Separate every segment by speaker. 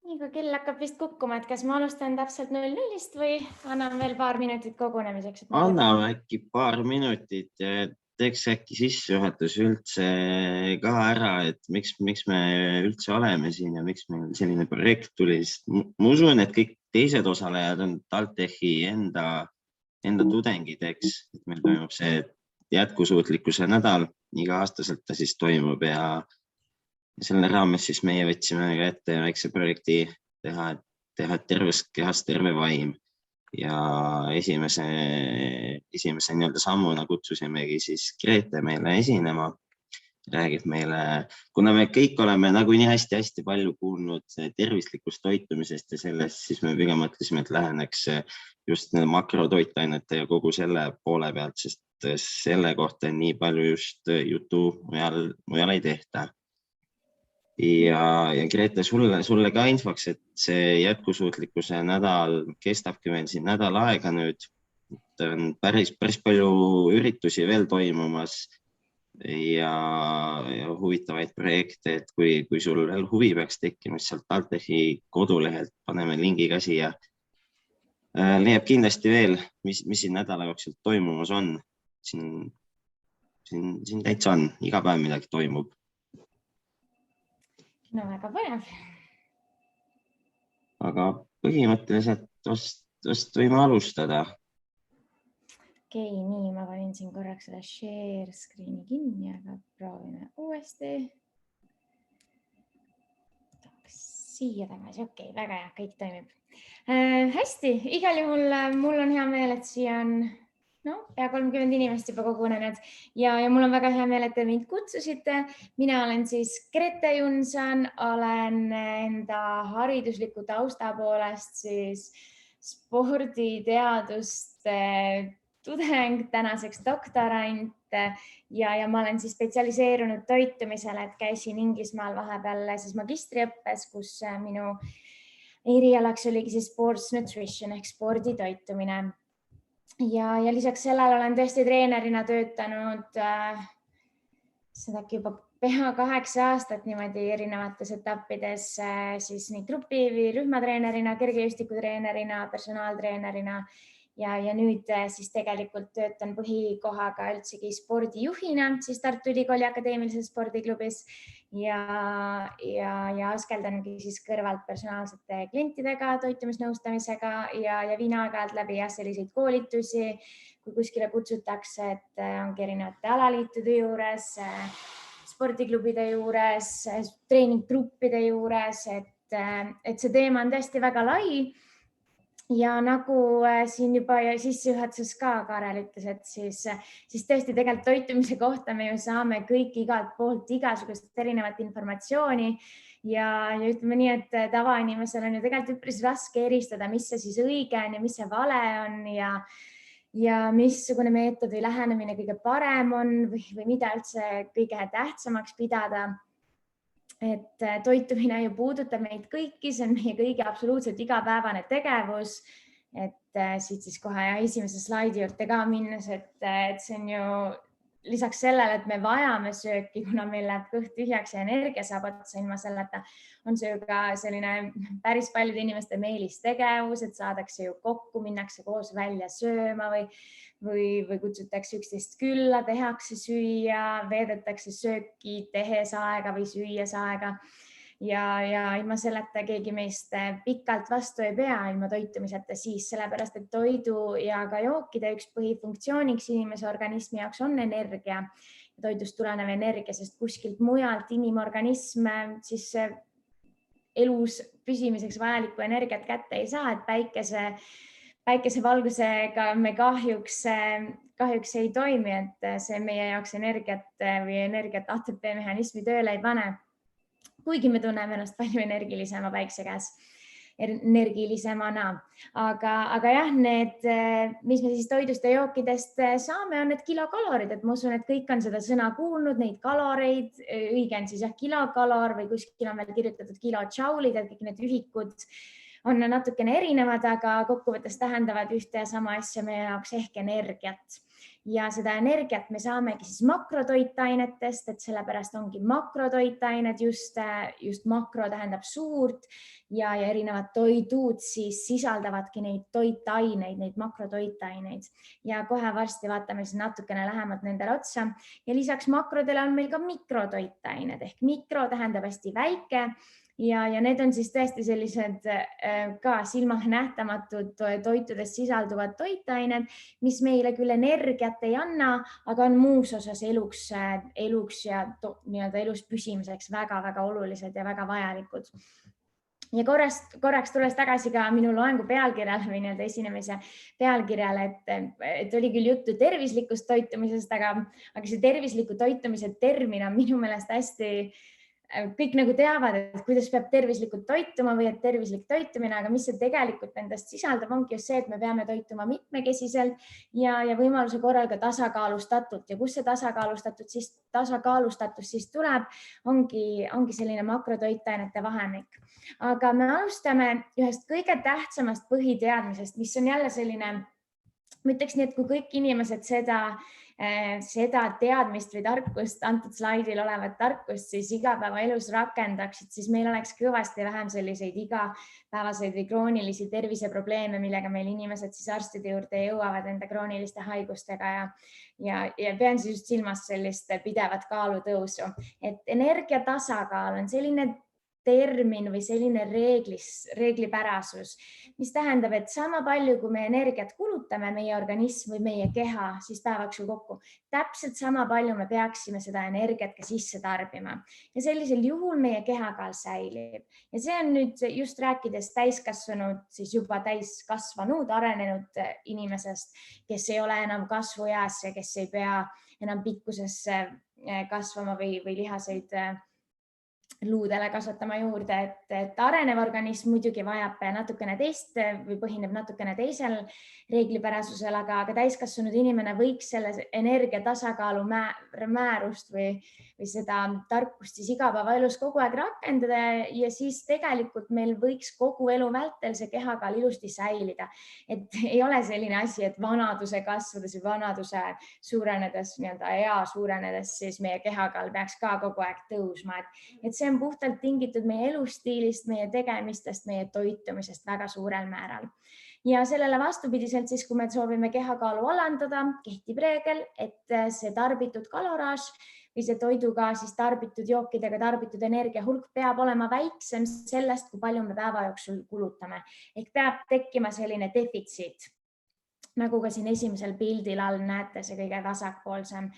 Speaker 1: Nii kui kell hakkab vist kukkuma, et kas ma alustan täpselt 00 või annan veel paar minutit kogunemiseks?
Speaker 2: Anname äkki paar minutit ja teeks äkki sissejuhatus üldse ka ära, et miks me üldse oleme siin ja miks meil selline projekt tuli. Ma usun, et kõik teised osalejad on TalTechi enda tudengid, eks. Meil toimub see jätkusuutlikkuse nädal, iga-aastaselt ta siis toimub ja selle raames siis meie võtsime ette väikse projekti teha tervest kehast terve vaim. Ja esimese nii-öelda sammuna kutsusimegi siis Grete meile esinema. Räägib meile, kuna me kõik oleme nagunii hästi palju kuulnud tervislikust toitumisest ja sellest, siis me pigem mõtlesime, et läheneks just makrotoitainete ja kogu selle poole pealt, sest selle kohta nii palju just jutu mujal ei tehta. Ja Grete, sulle ka infoks, et see jätkusuutlikkuse nädal kestabki meil siin nädal aega nüüd. On päris palju üritusi veel toimumas ja huvitavaid projekte, et kui sul veel huvi peaks tekkima, siis sealt TalTechi kodulehelt paneme lingi ka siia. Leiab kindlasti veel, mis siin nädala jooksul toimumas on. Siin täitsa on, iga päev midagi toimub.
Speaker 1: No väga põnev.
Speaker 2: Aga põhimõtteliselt vast võime alustada.
Speaker 1: Okei, nii, ma panin siin korraks selle share screen'i kinni, aga proovime uuesti. Siia tagasi, okei, väga hea, kõik toimib. Hästi, igal juhul mul on hea meel, et siia on pea 30 inimest juba kogunenud ja mul on väga hea meel, et te mind kutsusite. Mina olen siis Grete Junsan, olen enda haridusliku tausta poolest siis sporditeaduste tudeng, tänaseks doktorant ja ma olen siis spetsialiseerunud toitumisele, et käisin Inglismaal vahepeal siis magistriõppes, kus minu erialaks oligi siis sports nutrition ehk sporditoitumine. Ja lisaks sellele olen tõesti treenerina töötanud seda juba pea 8 aastat niimoodi erinevates etappides, siis nii grupi või rühmatreenerina, kergejõustikutreenerina, personaaltreenerina ja nüüd siis tegelikult töötan põhikohaga üldsegi spordijuhina siis Tartu Ülikooli Akadeemilises spordiklubis ja askeldangi siis kõrvalt personaalsete klientidega toitumisnõustamisega ja viin aeg-ajalt läbi selliseid koolitusi, kui kuskile kutsutakse, et ongi erinevate alaliitude juures, spordiklubide juures, treeninggruppide juures, et see teema on tõesti väga lai. Ja nagu siin juba sissejuhatuses ka Karel ütles, et siis tõesti tegelikult toitumise kohta me ju saame kõik igalt poolt igasugust erinevat informatsiooni ja ütleme nii, et tavainimesel on ju tegelikult üpris raske eristada, mis see siis õige on ja mis see vale on ja missugune meetod või lähenemine kõige parem on või mida üldse kõige tähtsamaks pidada. Et toitumine ju puudutab meid kõiki, see on meie kõigi absoluutselt igapäevane tegevus, et siit siis kohe esimese slaidi juurde ka minnes, et see on ju lisaks sellele, et me vajame sööki, kuna meil läheb kõht tühjaks ja energia saab otsa ilma selleta, on see ju ka selline päris paljude inimeste meelistegevus, et saadakse ju kokku, minnakse koos välja sööma või kutsutakse üksteist külla, tehakse süüa, veedetakse sööki tehes aega või süües aega ja ilma selleta keegi meist pikalt vastu ei pea ilma toitumiseta siis, sellepärast et toidu ja ka jookide üks põhifunktsiooniks inimese organismi jaoks on energia, toidust tulenev energia, sest kuskilt mujalt inimorganism siis elus püsimiseks vajalikku energiat kätte ei saa, et päikesevalgusega me kahjuks ei toimi, et see meie jaoks energiat ATP-mehhanismi tööle ei pane. Kuigi me tunneme ennast palju energilisema päikse käes, energilisemana. Aga jah, need, mis me siis toidust ja jookidest saame, on need kilokalorid, et ma usun, et kõik on seda sõna kuulnud, neid kaloreid, õige on siis kilokalor või kuskil on veel kirjutatud kilotšaulid, et kõik need ühikud on natukene erinevad, aga kokkuvõttes tähendavad ühte ja sama asja meie jaoks ehk energiat. ja seda energiat me saamegi siis makrotoitainetest, et sellepärast ongi makrotoitained just makro tähendab suurt ja erinevad toidud siis sisaldavadki neid toitaineid, neid makrotoitaineid ja kohe varsti vaatame siis natukene lähemalt nendele otsa ja lisaks makrodele on meil ka mikrotoitained ehk mikro tähendab hästi väike ja need on siis tõesti sellised ka silmaga nähtamatud toitudes sisalduvad toitained, mis meile küll energiat ei anna, aga on muus osas eluks ja nii-öelda elus püsimiseks väga-väga olulised ja väga vajalikud. Ja korraks tulles tagasi ka minu loengu pealkirjale või nii-öelda esinemise pealkirjale, et oli küll juttu tervislikust toitumisest, aga see tervisliku toitumise termin on minu meelest hästi kõik nagu teavad, et kuidas peab tervislikult toituma või et tervislik toitumine, aga mis see tegelikult endast sisaldab, ongi just see, et me peame toituma mitmekesiselt ja võimaluse korral ka tasakaalustatult ja kus see tasakaalustatus siis tuleb, ongi selline makrotoitainete vahemik. Aga me alustame ühest kõige tähtsamast põhiteadmisest, mis on jälle selline, ma ütleks nii, et kui kõik inimesed seda teadmist või tarkust, antud slaidil olevat tarkust siis igapäevaelus rakendaksid, siis meil oleks kõvasti vähem selliseid igapäevaseid või kroonilisi terviseprobleeme, millega meil inimesed siis arstide juurde jõuavad enda krooniliste haigustega ja pean siis just silmas sellist pidevat kaalutõusu, et energia tasakaal on selline termin või selline reeglipärasus, mis tähendab, et sama palju, kui me energiat kulutame, meie organism või meie keha, siis päevaks ju kokku, täpselt sama palju me peaksime seda energiat ka sisse tarbima. Ja sellisel juhul meie kehakaal säilib. Ja see on nüüd just rääkides täiskasvanud, siis juba täiskasvanud, arenenud inimesest, kes ei ole enam kasvueas ja kes ei pea enam pikkusesse kasvama või lihaseid luudele kasvatama juurde, et arenev organism muidugi vajab natukene teist või põhineb natukene teisel reeglipärasusel, aga täiskasvanud inimene võiks selle energia tasakaalu määrust või seda tarkust siis igapäevaelus kogu aeg rakendada ja siis tegelikult meil võiks kogu elu vältel see kehakaal ilusti säilida. Et ei ole selline asi, et vanaduse kasvades või vanaduse suurenedes, ea suurenedes, siis meie kehakaal peaks ka kogu aeg tõusma. Et see on puhtalt tingitud meie elustiilist, meie tegemistest, meie toitumisest väga suurel määral. Ja sellele vastupidiselt siis, kui me soovime kehakaalu alandada, kehtib reegel, et see tarbitud kaloraaž või see toiduga siis tarbitud jookidega tarbitud energia hulk peab olema väiksem sellest, kui palju me päeva jooksul kulutame. Ehk peab tekkima selline defitsiit, nagu ka siin esimesel pildil all näete, see kõige vasakpoolsem.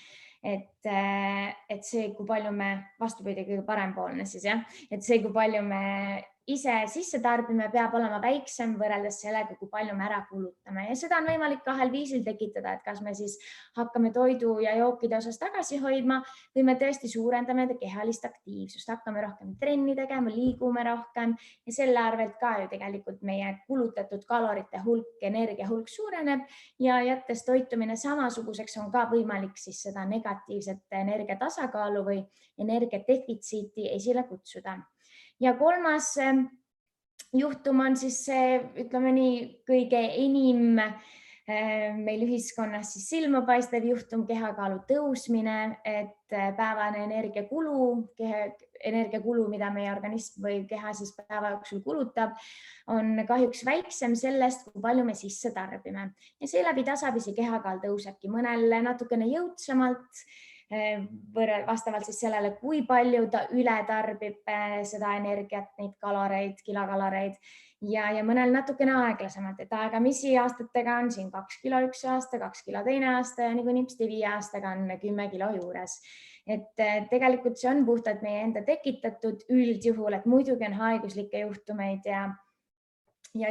Speaker 1: Et see, kui palju me, vastupidi, kõige parempoolne siis jah, et see, kui palju me ise sisse tarbime, peab olema väiksem võrreldes sellega, kui palju me ära kulutame. Ja seda on võimalik kahel viisil tekitada, et kas me siis hakkame toidu ja jookide osas tagasi hoidma või me tõesti suurendame kehalist aktiivsust, hakkame rohkem trenni tegema, liigume rohkem ja selle arvelt ka ju tegelikult meie kulutatud kalorite hulk, energia hulk suureneb ja jättes toitumine samasuguseks on ka võimalik siis seda negatiivset energia tasakaalu või energia defitsiiti esile kutsuda. Ja kolmas juhtum on siis see, ütleme nii, kõige enim meil ühiskonnas siis silma paistev juhtum, kehakaalu tõusmine, et päevane energiakulu, mida meie organism või keha siis päeva jooksul kulutab, on kahjuks väiksem sellest, kui palju me sisse tarbime. Ja seeläbi tasapisi kehakaal tõusebki mõnel natukene jõudsamalt, vastavalt siis sellele, kui palju ta üle tarbib seda energiat, neid kaloreid, kilokaloreid ja mõnel natukene aeglasemalt, et aegamisi aastatega on siin 2 kilo üks aasta, 2 kilo teine aasta ja nii nipsti 5 aastaga on 10 kilo juures. Et tegelikult see on puhtalt meie enda tekitatud üldjuhul, et muidugi on haiguslikke juhtumeid ja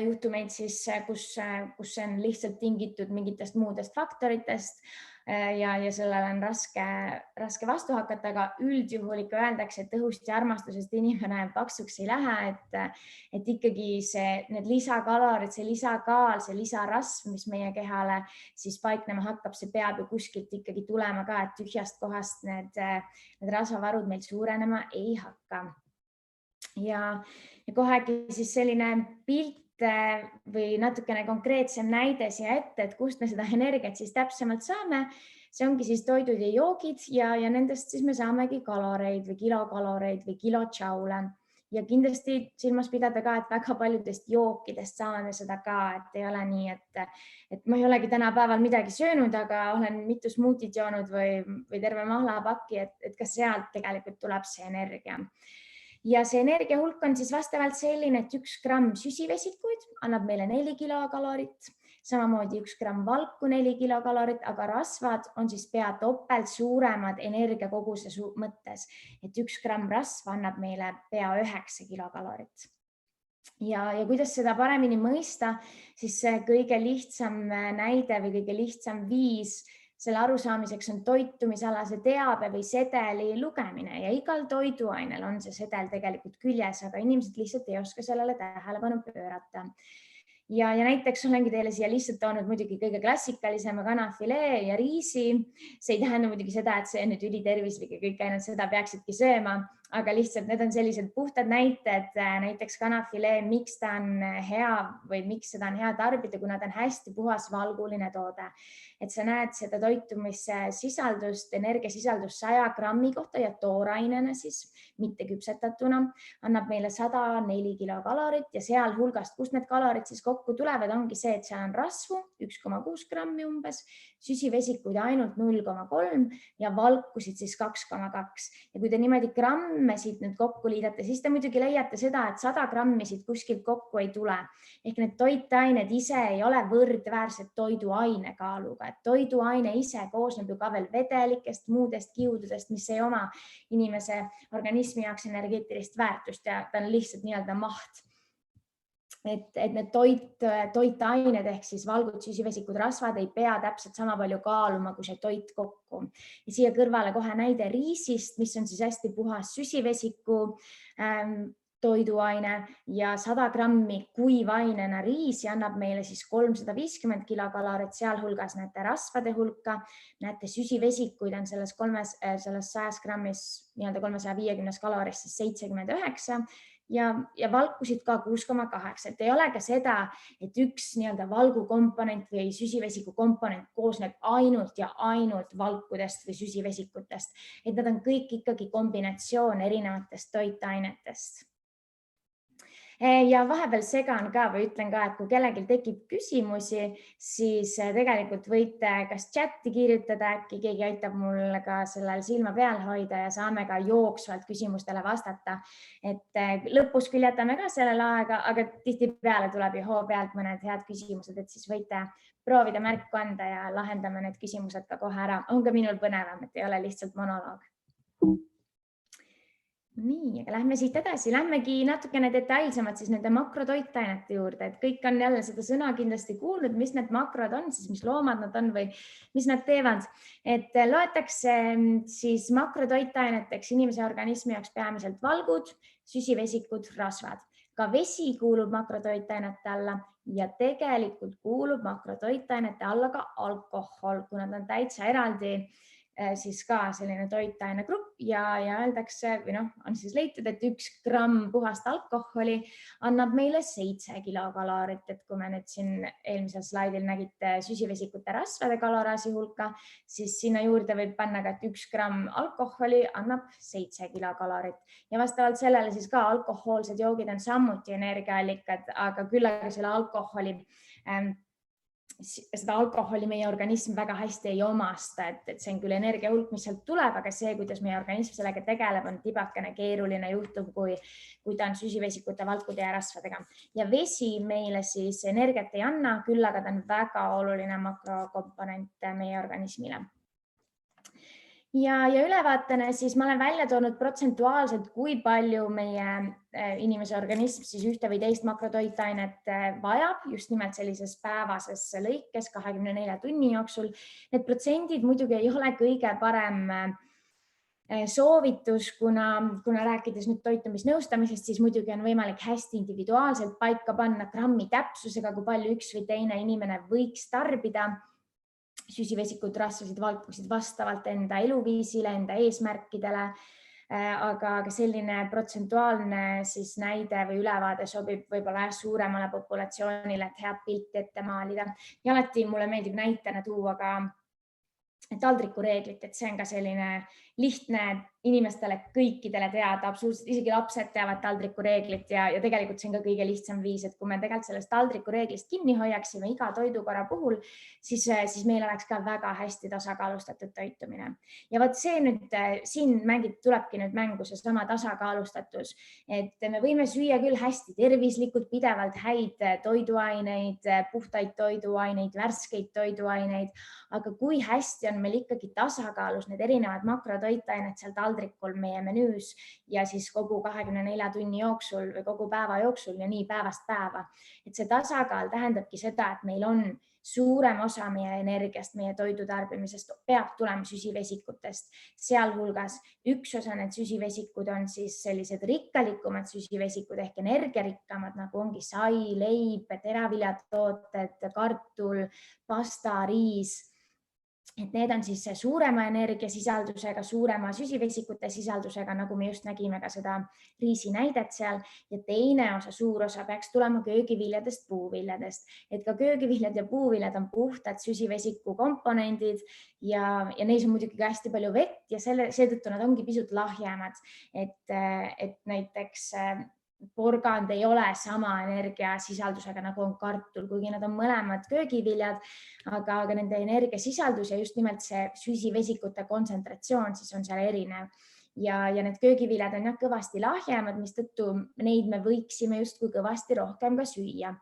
Speaker 1: juhtumeid siis, kus see on lihtsalt tingitud mingitest muudest faktoritest ja sellele on raske vastu hakata, aga üldjuhul ikka öeldakse, et õhust ja armastusest inimene paksuks ei lähe, et ikkagi need lisakalorid, see lisakaal, see lisarasv, mis meie kehale siis paiknema hakkab, see peab ju kuskilt ikkagi tulema ka, et tühjast kohast need rasvavarud meil suurenema ei hakka. Ja kohegi siis selline pilt või natukene konkreetsem näide siia ette, et kust me seda energiat siis täpsemalt saame. See ongi siis toidud ja joogid ja nendest siis me saamegi kaloreid või kilokaloreid või kilotšaule. Ja kindlasti silmas pidada ka, et väga paljudest jookidest saame seda ka, et ei ole nii, et ma ei olegi tänapäeval midagi söönud, aga olen mitu smuutit joonud või terve mahlapaki, et ka sealt tegelikult tuleb see energia. Ja see energia hulk on siis vastavalt selline, et 1 gramm süsivesikuid annab meile 4 kilokalorit, samamoodi 1 gramm valku 4 kilokalorit, aga rasvad on siis pea topelt suuremad energiakoguse mõttes, et 1 gramm rasva annab meile pea 9 kilokalorit. Ja kuidas seda paremini mõista, siis kõige lihtsam näide või kõige lihtsam viis selle arusaamiseks on toitumisalase teabe või sedeli lugemine ja igal toiduainel on see sedel tegelikult küljes, aga inimesed lihtsalt ei oska sellele tähelepanu pöörata. Ja näiteks olengi teile siia lihtsalt toonud muidugi kõige klassikalisema kanafilee ja riisi. See ei tähenda muidugi seda, et see on nüüd ülitervislik ja kõik ainult seda peaksidki sööma, aga lihtsalt need on sellised puhtad näited, näiteks kanafilee, miks ta on hea või miks seda on hea tarbida, kuna ta on hästi puhas valguline toode. Et sa näed seda toitumissisaldust, energiasisaldust 100 grammi kohta ja toorainena siis, mitte küpsetatuna, annab meile 104 kilokalorit ja sealhulgast, kust need kalorid siis kokku tulevad, ongi see, et seal on rasvu 1,6 grammi umbes, süsivesikuid ainult 0,3 ja valkusid siis 2,2. Ja kui te niimoodi gramme siit nüüd kokku liidate, siis te muidugi leiate seda, et 100 grammi siit kuskilt kokku ei tule. Ehk need toitained ise ei ole võrdväärsed toiduaine kaaluga, et toiduaine ise koosneb ju ka veel vedelikest, muudest kiududest, mis ei oma inimese organismi jaoks energeetilist väärtust ja ta on lihtsalt nii-öelda maht. Et need toitained ehk siis valgud, süsivesikud, rasvad ei pea täpselt sama palju kaaluma kui see toit kokku. Ja siia kõrvale kohe näide riisist, mis on siis hästi puhas süsivesiku toiduaine ja 100 grammi kuivainena riisi annab meile siis 350 kilokalorit, sealhulgas näete rasvade hulka, näete süsivesikuid on selles 100 grammis nii-öelda 350 kalorist siis 79 ja valkusid ka 6,8, et ei ole ka seda, et üks nii-öelda valgukomponent või süsivesiku komponent koosneb ainult ja ainult valkudest või süsivesikutest, et nad on kõik ikkagi kombinatsioon erinevatest toitainetest. Ja vahepeal segan ka või ütlen ka, et kui kellelgi tekib küsimusi, siis tegelikult võite kas chati kirjutada, äkki keegi aitab mul ka sellel silma peal hoida ja saame ka jooksvalt küsimustele vastata. Et lõpus küll jätame ka sellele aega, aga tihtipeale tuleb ju hoo pealt mõned head küsimused, et siis võite proovida märku anda ja lahendame need küsimused ka kohe ära. On ka minul põnevam, et ei ole lihtsalt monoloog. Nii, aga lähme siit edasi, lähmegi natukene detailsemalt siis nende makrotoitainete juurde, et kõik on jälle seda sõna kindlasti kuulnud, mis need makrod on, siis mis loomad nad on või mis nad teevad. Et loetakse siis makrotoitaineteks inimese organismi jaoks peamiselt valgud, süsivesikud, rasvad. Ka vesi kuulub makrotoitainete alla ja tegelikult kuulub makrotoitainete alla ka alkohol, kuna ta on täitsa eraldi siis ka selline toitainegrupp ja öeldakse või on siis leitud, et 1 gramm puhast alkoholi annab meile 7 kilokalorit, et kui me nüüd siin eelmisel slaidil nägite süsivesikute rasvade kaloraaži hulka, siis sinna juurde võib panna ka, et 1 gramm alkoholi annab 7 kilokalorit ja vastavalt sellele siis ka alkohoolsed joogid on samuti energiaallikad, aga küll aga seda alkoholi meie organism väga hästi ei omasta, et see on küll energia hulk, mis sealt tuleb, aga see, kuidas meie organism sellega tegeleb, on tibakene keeruline juhtum, kui ta on süsivesikute, valkude ja rasvadega. Ja vesi meile siis energiat ei anna, küll aga ta on väga oluline makrokomponent meie organismile. Ja ülevaatena siis ma olen välja toonud protsentuaalselt, kui palju meie inimese organism siis ühte või teist makrotoitainet vajab just nimelt sellises päevases lõikes 24 tunni jooksul. Need protsendid muidugi ei ole kõige parem soovitus, kuna rääkides nüüd toitumisnõustamisest, siis muidugi on võimalik hästi individuaalselt paika panna grammi täpsusega, kui palju üks või teine inimene võiks tarbida süsivesikud, rasvasid, valkusid vastavalt enda eluviisile, enda eesmärkidele. aga selline protsentuaalne siis näide või ülevaade sobib võib-olla suuremale populatsioonile, et head pilti ette maalida. Ja alati mulle meeldib näitena tuua ka taldrikureeglit, et see on ka selline lihtne inimestele kõikidele teada, absoluutselt isegi lapsed teavad taldrikureeglit ja tegelikult see on ka kõige lihtsam viis, et kui me tegelikult sellest taldrikureeglist kinni hoiaksime iga toidukorra puhul, siis meil oleks ka väga hästi tasakaalustatud toitumine. Ja vot see nüüd siin tulebki nüüd mängu seesama tasakaalustatus, et me võime süüa küll hästi tervislikult, pidevalt häid toiduaineid, puhtaid toiduaineid, värskeid toiduaineid, aga kui hästi on meil ikkagi tasakaalus need erinevad makrotoitained seal taldrikul meie menüüs ja siis kogu 24 tunni jooksul või kogu päeva jooksul ja nii päevast päeva. Et see tasakaal tähendabki seda, et meil on suurem osa meie energiast, meie toidutarbimisest peab tulema süsivesikutest, sealhulgas üks osa need süsivesikud on siis sellised rikkalikumad süsivesikud ehk energiarikkamad, nagu ongi sai, leib, teraviljatooted, kartul, pasta, riis. Et need on siis suurema energiasisaldusega, suurema süsivesikute sisaldusega, nagu me just nägime ka seda riisi näidet seal. Ja teine osa, suur osa peaks tulema köögiviljadest, puuviljadest. Et ka köögiviljad ja puuviljad on puhtad süsivesiku komponendid ja neis on muidugi ka hästi palju vett ja seetõttu nad ongi pisut lahjemad. Et näiteks porgand ei ole sama energiasisaldusega nagu on kartul, kuigi nad on mõlemad köögiviljad, aga nende energiasisaldus ja just nimelt see süsivesikute kontsentratsioon siis on seal erinev. Ja need köögiviljad on kõvasti lahjemad, mistõttu neid me võiksime justkui kõvasti rohkem ka süüa.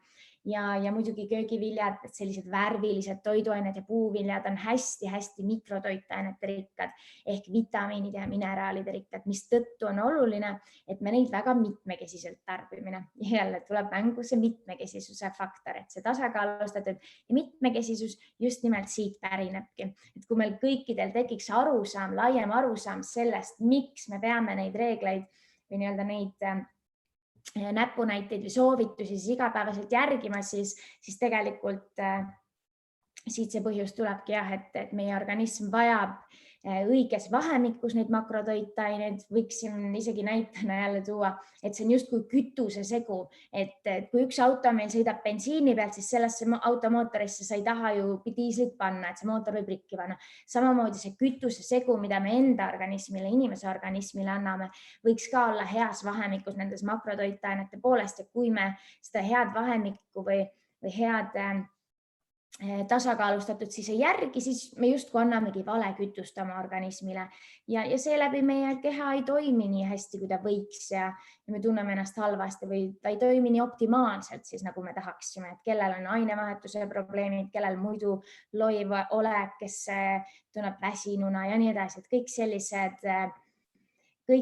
Speaker 1: Ja muidugi köögiviljad, sellised värvilised toiduained ja puuviljad on hästi-hästi mikrotoitainete rikkad ehk vitamiinide ja mineraalide rikkad, mistõttu on oluline, et me neid väga mitmekesiselt tarbimine. Jälle tuleb mängu see mitmekesisuse faktor, et see tasakaalustatud ja mitmekesisus just nimelt siit pärinebki. Et kui meil kõikidel tekiks arusaam, laiem arusaam sellest, miks me peame neid reegleid või nii-öelda neid näpunäiteid või soovitusi siis igapäevaselt järgima, siis tegelikult siit see põhjus tulebki et meie organism vajab õiges vahemikus neid makrotoitaineid. Võiksin isegi näitena jälle tuua, et see on justkui kütusesegu, et kui üks auto meil sõidab bensiini pealt, siis sellesse automootorisse sa ei taha ju diislit panna, et see mootor võib rikki panna. Samamoodi see kütusesegu, mida me enda organismile, inimese organismile anname, võiks ka olla heas vahemikus nendes makrotoitainete poolest ja kui me seda head vahemikku või head tasakaalustatud siis ei järgi, siis me justkui annamegi vale kütust oma organismile ja seeläbi meie keha ei toimi nii hästi, kui ta võiks ja me tunneme ennast halvasti või ta ei toimi nii optimaalselt siis, nagu me tahaksime, et kellel on ainevahetuse probleemid, kellel muidu loiv olek, kes tunneb väsinuna ja nii edasi, et kõik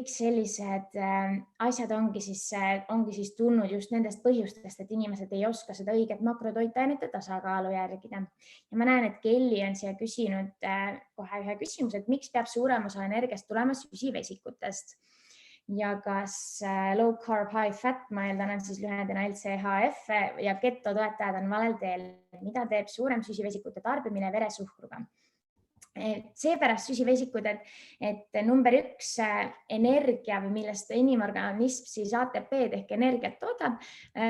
Speaker 1: sellised asjad ongi siis tulnud just nendest põhjustest, et inimesed ei oska seda õiget makrotoitainete tasakaalu järgida. Ja ma näen, et Kelly on siia küsinud kohe ühe küsimuse, et miks peab suurem osa energiast tulema süsivesikutest ja kas low carb, high fat, ma eeldan, on siis lühendina LCHF ja keto toetajad on valel teel. Mida teeb suurem süsivesikute tarbimine veresuhkruga? Seepärast süsivesikud, et number üks energia või millest inimorganism siis ATP-d ehk energiat toodab,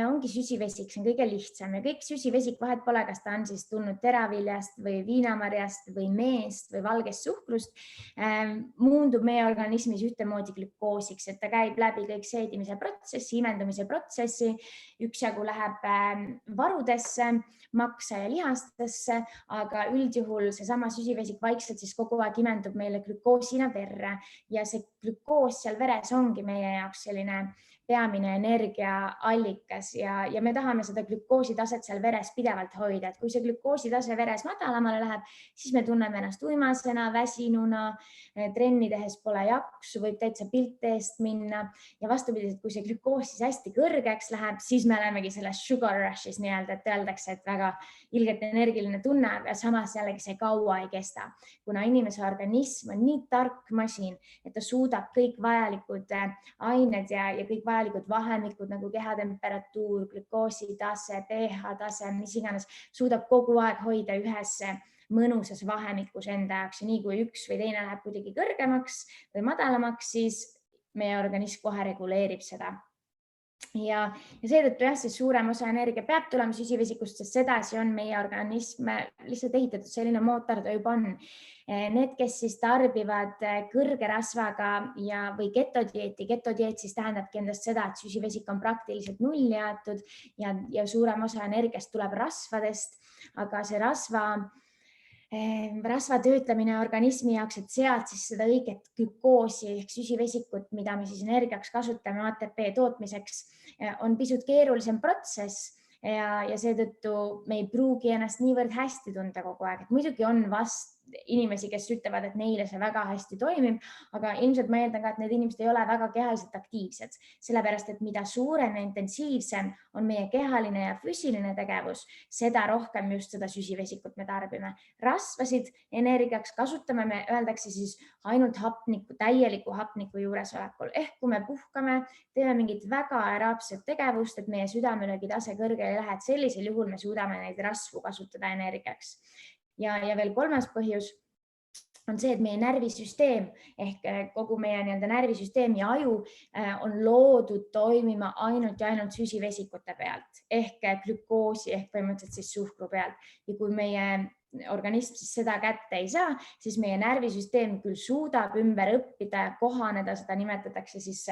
Speaker 1: ongi süsivesik, see on kõige lihtsam ja kõik süsivesik vahet pole, kas ta on siis tulnud teraviljast või viinamarjast või meest või valgest suhkrust, muundub meie organismis ühtemoodi glükoosiks, et ta käib läbi kõik seedimise protsessi, imendumise protsessi, üksjagu läheb varudesse, maksa ja lihastesse, aga üldjuhul seesama süsivesik vaikselt siis kogu aeg imendub meile glükoosina verre ja see glükoos seal veres ongi meie jaoks selline peamine energiaallikas ja me tahame seda glükoositaset seal veres pidevalt hoida, et kui see glükoositase veres madalamale läheb, siis me tunneme ennast uimasena, väsinuna, trenni tehes pole jaksu, võib täitsa pilt eest minna ja vastupidi, et kui see glükoos siis hästi kõrgeks läheb, siis me olemegi selles sugar rush'is nii-öelda, et öeldakse, et väga ilgelt energiline tunne, aga samas jällegi see kaua ei kesta, kuna inimese organism on nii tark masin, et ta suudab kõik vajalikud ained ja kõik vajalikud vahemikud nagu kehatemperatuur, glükoositase, pH-tase, mis iganes, suudab kogu aeg hoida ühes mõnusas vahemikus enda jaoks ja nii kui üks või teine läheb kuidagi kõrgemaks või madalamaks, siis meie organism kohe reguleerib seda. Ja seetõttu jah, siis suurem osa energia peab tulema süsivesikust, sest sedasi on meie organism lihtsalt ehitatud, selline mootor ta juba on. Need, kes siis tarbivad kõrge rasvaga või ketodieet siis tähendabki endast seda, et süsivesik on praktiliselt nulli jäetud ja suurem osa energiast tuleb rasvadest, aga see rasva töötlemine organismi jaoks, et sealt siis seda õiget glükoosi ehk süsivesikut, mida me siis energiaks kasutame ATP tootmiseks, on pisut keerulisem protsess ja seetõttu me ei pruugi ennast niivõrd hästi tunda kogu aeg. Et muidugi on vast inimesi, kes ütlevad, et neile see väga hästi toimib, aga ilmselt ma eeldan ka, et need inimesed ei ole väga kehaliselt aktiivsed, sellepärast et mida suurem ja intensiivsem on meie kehaline ja füüsiline tegevus, seda rohkem just seda süsivesikut me tarbime. Rasvasid energiaks kasutame me, öeldakse siis ainult täieliku hapniku juuresolekul. Ehk kui me puhkame, teeme mingit väga aeroobset tegevust, et meie südamelöögi tase kõrgele ei lähe, et sellisel juhul me suudame neid rasvu kasutada energiaks. Ja veel kolmas põhjus on see, et meie närvisüsteem ehk kogu meie närvisüsteem ja aju on loodud toimima ainult ja ainult süsivesikute pealt ehk glükoosi ehk põhimõtteliselt siis suhkru pealt. Ja kui meie organism siis seda kätte ei saa, siis meie närvisüsteem küll suudab ümber õppida ja kohaneda, seda nimetatakse siis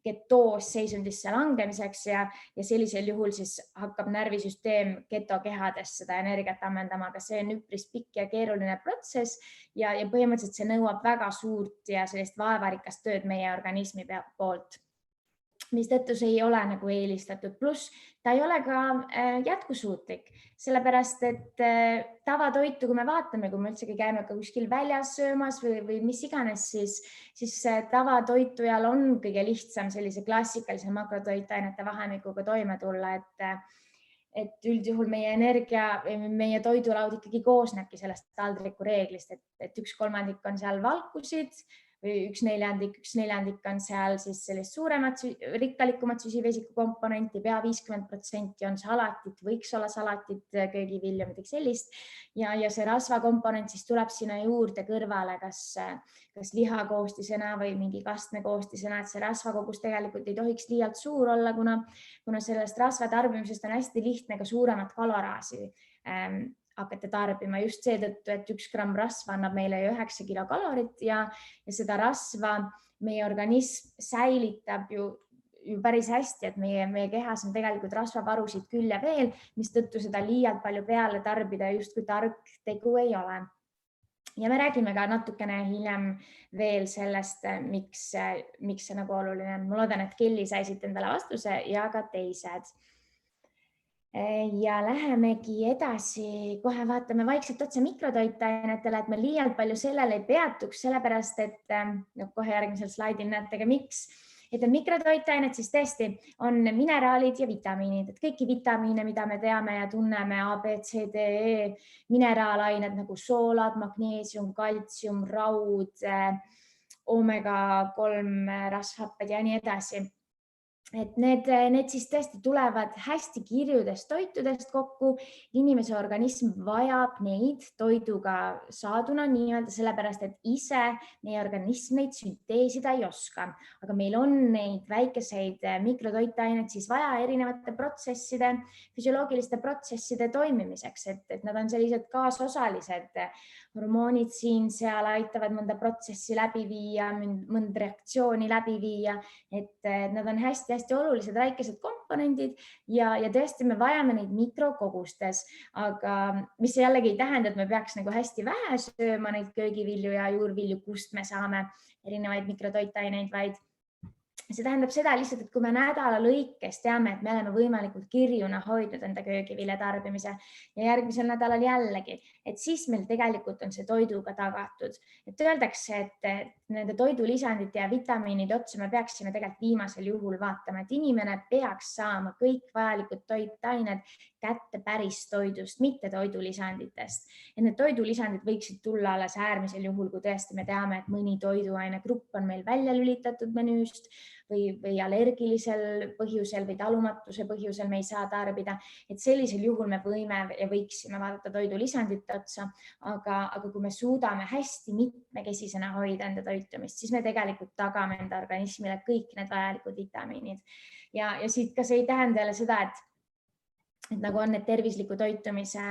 Speaker 1: ketoosseisundisse langemiseks ja sellisel juhul siis hakkab närvisüsteem ketokehades seda energiat ammendama, aga see on üpris pikk ja keeruline protsess ja põhimõtteliselt see nõuab väga suurt ja sellist vaevarikast tööd meie organismi poolt, mistõttu see ei ole nagu eelistatud, pluss ta ei ole ka jätkusuutlik, sellepärast et tavatoitu, kui me vaatame, kui me üldsegi käime ka kuskil väljas söömas või mis iganes, siis tavatoitujal on kõige lihtsam sellise klassikalise makrotoitainete vahemikuga toime tulla, et üldjuhul meie energia või meie toidulaud ikkagi koosnebki sellest taldriku reeglist, et 1/3 on seal valkusid või 1/4 on seal siis sellist suuremat, rikkalikumat süsivesiku komponenti, pea 50% on salatit, võiks olla salatit, köögivilju, midagi sellist. Ja see rasvakomponent siis tuleb sinna juurde kõrvale, kas lihakoostisena või mingi kastmekoostisena, et see rasvakogus tegelikult ei tohiks liialt suur olla, kuna sellest rasva tarbimisest on hästi lihtne ka suuremat kaloraasi hakata tarbima just seetõttu, et 1 gramm rasva annab meile 9 kilokalorit ja seda rasva meie organism säilitab ju päris hästi, et meie kehas on tegelikult rasvavarusid küll ja veel, mistõttu seda liialt palju peale tarbida justkui tark tegu ei ole. Ja me räägime ka natukene hiljem veel sellest, miks see nagu oluline on. Ma loodan, et Kelly sai siit endale vastuse ja ka teised. Ja lähemegi edasi, kohe vaatame vaikselt otsa mikrotoitainetele, et me liialt palju sellele ei peatuks, sellepärast et kohe järgmisel slaidil näete ka miks. Et mikrotoitained siis tõesti on mineraalid ja vitamiinid, et kõiki vitamiine, mida me teame ja tunneme, A, B, C, D, E, mineraalained nagu soolad, magneesium, kaltsium, raud, omega-3 rasvhapped ja nii edasi. Et need siis tõesti tulevad hästi kirjudest toitudest kokku. Inimese organism vajab neid toiduga saaduna nii-öelda sellepärast, et ise meie organism neid sünteesida ei oska. Aga meil on neid väikeseid mikrotoitaineid siis vaja erinevate protsesside, füsioloogiliste protsesside toimimiseks, et nad on sellised kaasosalised. Hormoonid siin-seal aitavad mõnda protsessi läbi viia, mõnda reaktsiooni läbi viia, et nad on hästi olulised väikesed komponendid ja tõesti me vajame neid mikrokogustes, aga mis jällegi ei tähenda, et me peaks nagu hästi vähe sööma neid köögivilju ja juurvilju, kust me saame erinevaid mikrotoitaineid, vaid see tähendab seda lihtsalt, et kui me nädala lõikes teame, et me oleme võimalikult kirjuna hoidnud enda köögivilja tarbimise ja järgmisel nädalal jällegi, et siis meil tegelikult on see toiduga tagatud. Et öeldakse, et nende toidulisandite ja vitamiinide otsa me peaksime tegelikult viimasel juhul vaatama, et inimene peaks saama kõik vajalikud toitained kätte päris toidust, mitte toidulisanditest. Et need toidulisandid võiksid tulla alles äärmisel juhul, kui tõesti me teame, et mõni toiduainegrupp on meil välja lülitatud menüüst või allergilisel põhjusel või talumatuse põhjusel me ei saa tarbida, et sellisel juhul me võime ja võiksime vaadata toidulisandite otsa, aga kui me suudame hästi mitmekesisena hoida enda toitumist, siis me tegelikult tagame enda organismile kõik need vajalikud vitamiinid. Ja siit ka see ei tähenda jälle seda, et nagu on need tervisliku toitumise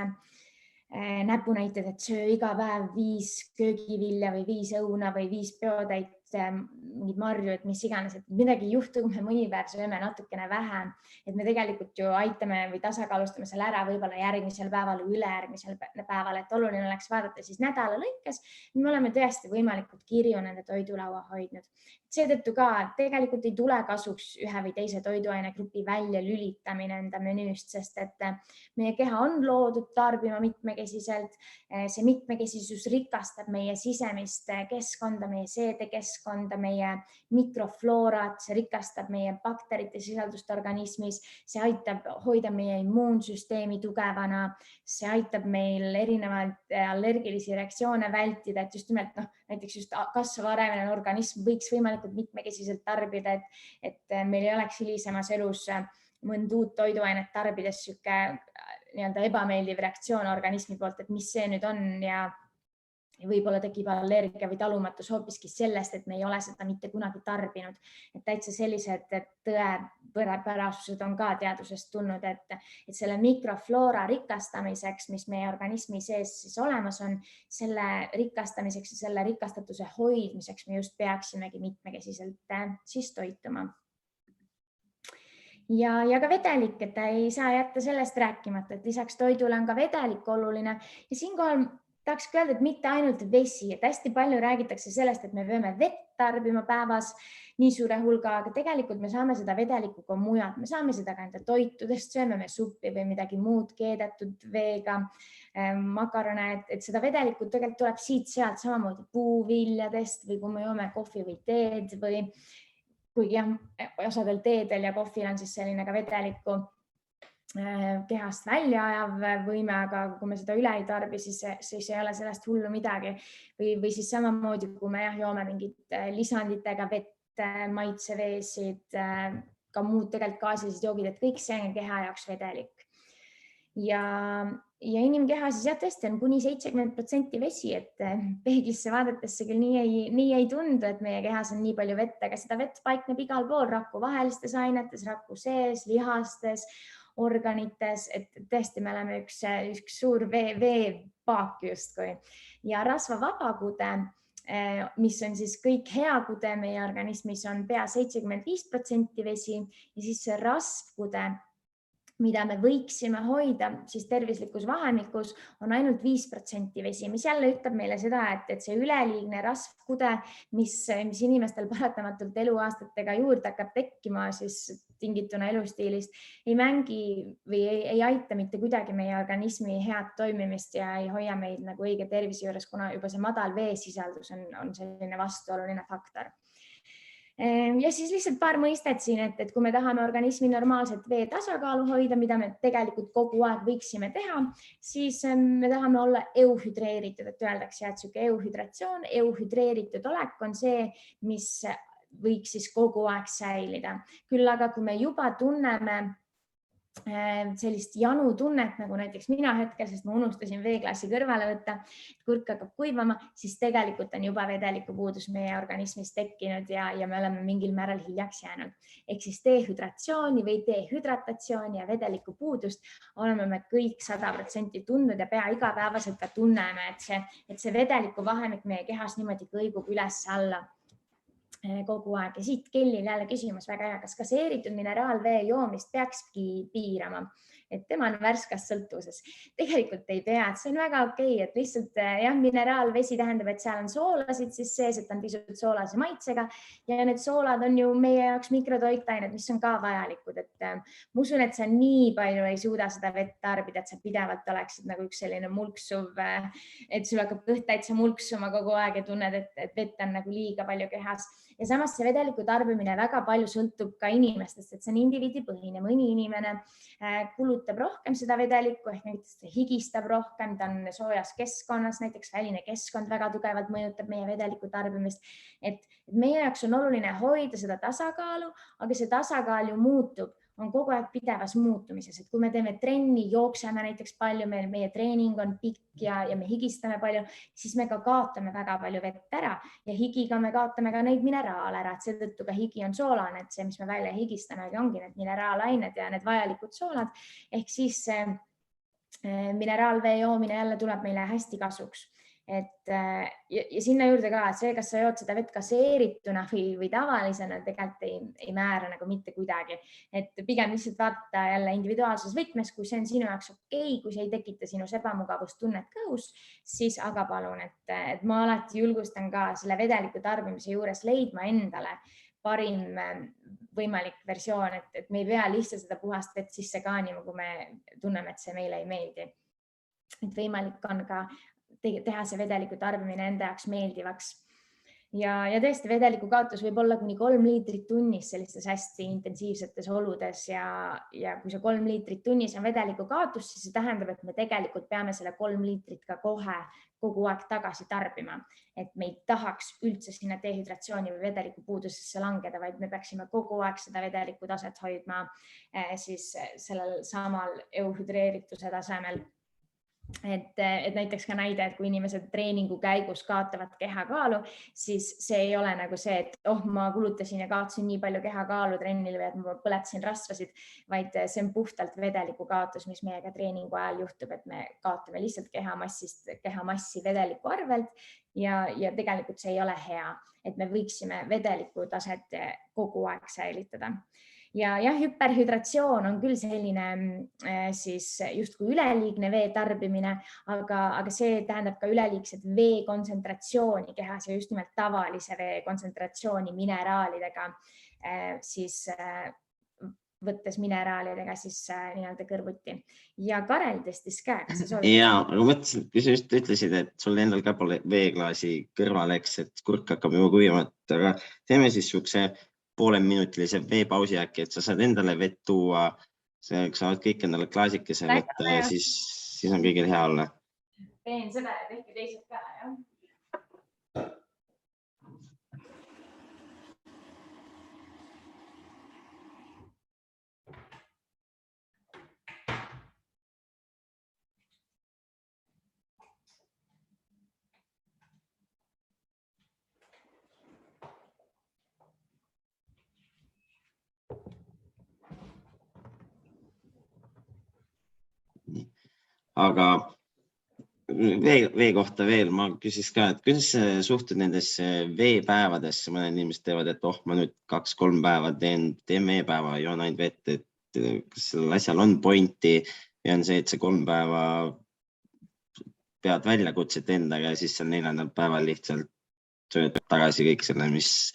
Speaker 1: näpunäited, et söö iga päev 5 köögivilja või 5 õuna või 5 peotäit mingid marju, et mis iganes, et midagi ei juhtu, kui me mõni päev sööme natukene vähem, et me tegelikult ju aitame või tasakaalustame selle ära võib-olla järgmisel päeval või ülejärgmisel päeval, et oluline oleks vaadata siis nädala lõikes. Me oleme tõesti võimalikult kirju nende toidulaua hoidnud. Seetõttu ka tegelikult ei tule kasuks ühe või teise toiduainegrupi välja lülitamine enda menüüst, sest et meie keha on loodud tarbima mitmekesiselt. See mitmekesisus rikastab meie sisemist keskkonda, meie seedekeskkonda, meie mikrofloorat, see rikastab meie bakterite sisaldust organismis, see aitab hoida meie immuunsüsteemi tugevana, see aitab meil erinevaid allergilisi reaktsioone vältida, et just nimelt näiteks just kasvava arenev organism võiks võimalikult mitmekesiselt tarbida, et meil ei oleks hilisemas elus mõnd uut toiduainet tarbides nii-öelda ebameeldiv reaktsioon organismi poolt, et mis see nüüd on ja võib-olla tekib allergia või talumatus hoopiski sellest, et me ei ole seda mitte kunagi tarbinud. Et täitsa sellised tõepärasused on ka teadusest tulnud, et selle mikrofloora rikastamiseks, mis meie organismi sees siis olemas on, selle rikastamiseks ja selle rikastatuse hoidmiseks me just peaksimegi mitmekesiselt siis toituma. Ja ka vedelik, et ei saa jätta sellest rääkimata, et lisaks toidule on ka vedelik oluline ja siinkohal tahaks öelda, et mitte ainult vesi, et hästi palju räägitakse sellest, et me peame vett tarbima päevas nii suure hulga, aga tegelikult me saame seda vedelikku ka mujalt, me saame seda ka enda toitudest, sööme me suppi või midagi muud keedetud veega, makarone, et seda vedelikku tegelikult tuleb siit-sealt samamoodi puuviljadest või kui me joome kohvi või teed või kuigi jah, osadel teedel ja kohvil on siis selline ka vedelikku kehast välja ajav võime, aga kui me seda üle ei tarbi, siis ei ole sellest hullu midagi. Või siis samamoodi, kui me joome mingid lisanditega vett, maitseveesid, ka muud tegelikult gaasilised joogid, et kõik see on keha jaoks vedelik. Ja inimkeha siis jah, tõesti on kuni 70% vesi, et peeglisse vaadates see küll nii ei tundu, et meie kehas on nii palju vett, aga seda vett paikneb igal pool raku vahelistes ainetes, raku sees, lihastes, organites, et tõesti me oleme üks suur veepaak justkui. Ja rasvavabakude, mis on siis kõik heakude meie organismis, on pea 75% vesi ja siis see rasvkude, mida me võiksime hoida siis tervislikus vahemikus, on ainult 5% vesi, mis jälle ütleb meile seda, et see üleliigne rasvkude, mis inimestel paratamatult eluaastatega juurde hakkab tekkima, siis tingituna elustiilist, ei mängi või ei aita mitte kuidagi meie organismi head toimimist ja ei hoia meid nagu õige tervise juures, kuna juba see madal veesisaldus on selline vastuoluline faktor. Ja siis lihtsalt paar mõistet siin, et kui me tahame organismi normaalset vee tasakaalu hoida, mida me tegelikult kogu aeg võiksime teha, siis me tahame olla euhüdreeritud, et öeldakse, et sihuke euhüdratsioon, euhüdreeritud olek on see, mis võiks siis kogu aeg säilida. Küll aga kui me juba tunneme sellist janutunnet, nagu näiteks mina hetkel, sest ma unustasin veeklassi kõrvale võtta, kurk hakkab kuivama, siis tegelikult on juba vedelikupuudus meie organismis tekkinud ja me oleme mingil määral hiljaks jäänud. Ehk siis dehüdratsiooni või dehüdratatsiooni ja vedelikupuudust oleme me kõik 100% tundnud ja pea igapäevaselt ka tunneme, et see vedeliku vahemik meie kehas niimoodi kõigub üles-alla kogu aeg. Ja siit Kellil jälle küsimus väga hea, kas gaseeritud mineraalvee joomist peakski piirama, et tema on värskast sõltuvuses. Tegelikult ei pea, et see on väga okei, et lihtsalt jah, mineraalvesi tähendab, et seal on soolasid siis sees, et on pisut soolase maitsega ja need soolad on ju meie jaoks mikrotoitained, mis on ka vajalikud, et ma usun, et sa nii palju ei suuda seda vett tarbida, et sa pidevalt oleksid nagu üks selline mulksuv, et sul hakkab kõht täitsa mulksuma kogu aeg ja tunned, et vett on nagu liiga palju kehas. Ja samas see vedeliku tarbimine väga palju sõltub ka inimestest, et see on indiviidipõhine. Mõni inimene kulutab kulutab rohkem seda vedelikku ehk näiteks ta higistab rohkem, ta on soojas keskkonnas, näiteks väline keskkond väga tugevalt mõjutab meie vedeliku tarbimist. Et meie jaoks on oluline hoida seda tasakaalu, aga see tasakaal ju muutub, on kogu aeg pidevas muutumises, et kui me teeme trenni, jookseme näiteks palju, meie treening on pikk ja me higistame palju, siis me ka kaotame väga palju vett ära ja higiga me kaotame ka neid mineraale ära, et seetõttu ka higi on soolane, et see, mis me välja higistamegi, ongi need mineraalained ja need vajalikud soolad, ehk siis mineraalvee joomine jälle tuleb meile hästi kasuks. Ja sinna juurde ka, et see, kas sa jood seda vett gaseerituna või tavalisena, tegelikult ei määra nagu mitte kuidagi. Et pigem lihtsalt vaadata jälle individuaalses võtmes, kui see on sinu jaoks okei, kui see ei tekita sinus ebamugavustunnet kõhus, siis aga palun, et ma alati julgustan ka selle vedeliku tarbimise juures leidma endale parim võimalik versioon, et me ei pea lihtsalt seda puhast vett sisse kaanima, kui me tunneme, et see meile ei meeldi. Et võimalik on ka teha see vedeliku tarbimine enda jaoks meeldivaks. Ja tõesti, vedeliku kaotus võib olla kuni 3 liitrit tunnis sellistes hästi intensiivsetes oludes ja kui see 3 liitrit tunnis on vedeliku kaotus, siis see tähendab, et me tegelikult peame selle 3 liitrit ka kohe kogu aeg tagasi tarbima. Et me ei tahaks üldse sinna dehüdratsiooni või vedeliku puudusesse langeda, vaid me peaksime kogu aeg seda vedeliku taset hoidma siis sellel samal euhüdreerituse tasemel. Et näiteks ka näide, et kui inimesed treeningu käigus kaotavad kehakaalu, siis see ei ole nagu see, et ma kulutasin ja kaotasin nii palju kehakaalu trennile või et ma põletasin rasvasid, vaid see on puhtalt vedeliku kaotus, mis meiega treeningu ajal juhtub, et me kaotame lihtsalt kehamassi vedeliku arvelt ja tegelikult see ei ole hea, et me võiksime vedeliku taset kogu aeg säilitada. Ja hüperhüdratsioon on küll selline siis justkui üleliigne vee tarbimine, aga see tähendab ka üleliigset vee kontsentratsiooni kehas ja just nimelt tavalise vee kontsentratsiooni mineraalidega, siis võttes mineraalidega siis nii-öelda kõrvuti. Ja Karel tõstis käe.
Speaker 2: Ja, aga mõtlesin, kui sa just ütlesid, et sul endal ka pole veeklaasi kõrval, eks, et kurk hakkab juba kuivama, aga teeme siis sihukese pooleminutilise veepausi äkki, et sa saad endale vett tuua, sa saad kõik endale klaasikese võtta ja siis on kõigil hea olla.
Speaker 1: Teen seda ja tehke teised ka, jah.
Speaker 2: Aga vee kohta veel, ma küsis ka, et kuidas suhtud nendesse veepäevadesse, mõned inimesed teevad, et ma nüüd 2-3 päeva teen veepäeva, joon ainult vett, et kas sellel asjal on pointi ja on see, et see 3 päeva pead väljakutset endaga ja siis seal 4. päeval lihtsalt sööd tagasi kõik selle, mis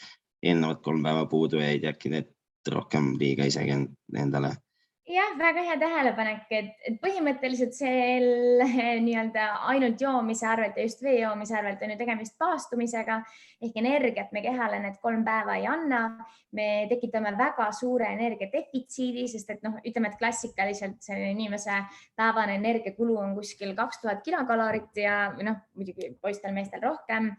Speaker 2: eelnevad 3 päeva puudu jäid ja äkki need rohkem liiga isegi endale.
Speaker 1: Jah, väga hea tähelepanek, et põhimõtteliselt see nii-öelda ainult joomise arvelt ja just vee joomise arvelt on ju tegemist paastumisega ehk energiat me kehale need 3 päeva ei anna. Me tekitame väga suure energiadefitsiidi, sest et ütleme, et klassikaliselt see inimese päevane energiakulu on kuskil 2000 kilokalorit ja muidugi poistel meestel rohkem,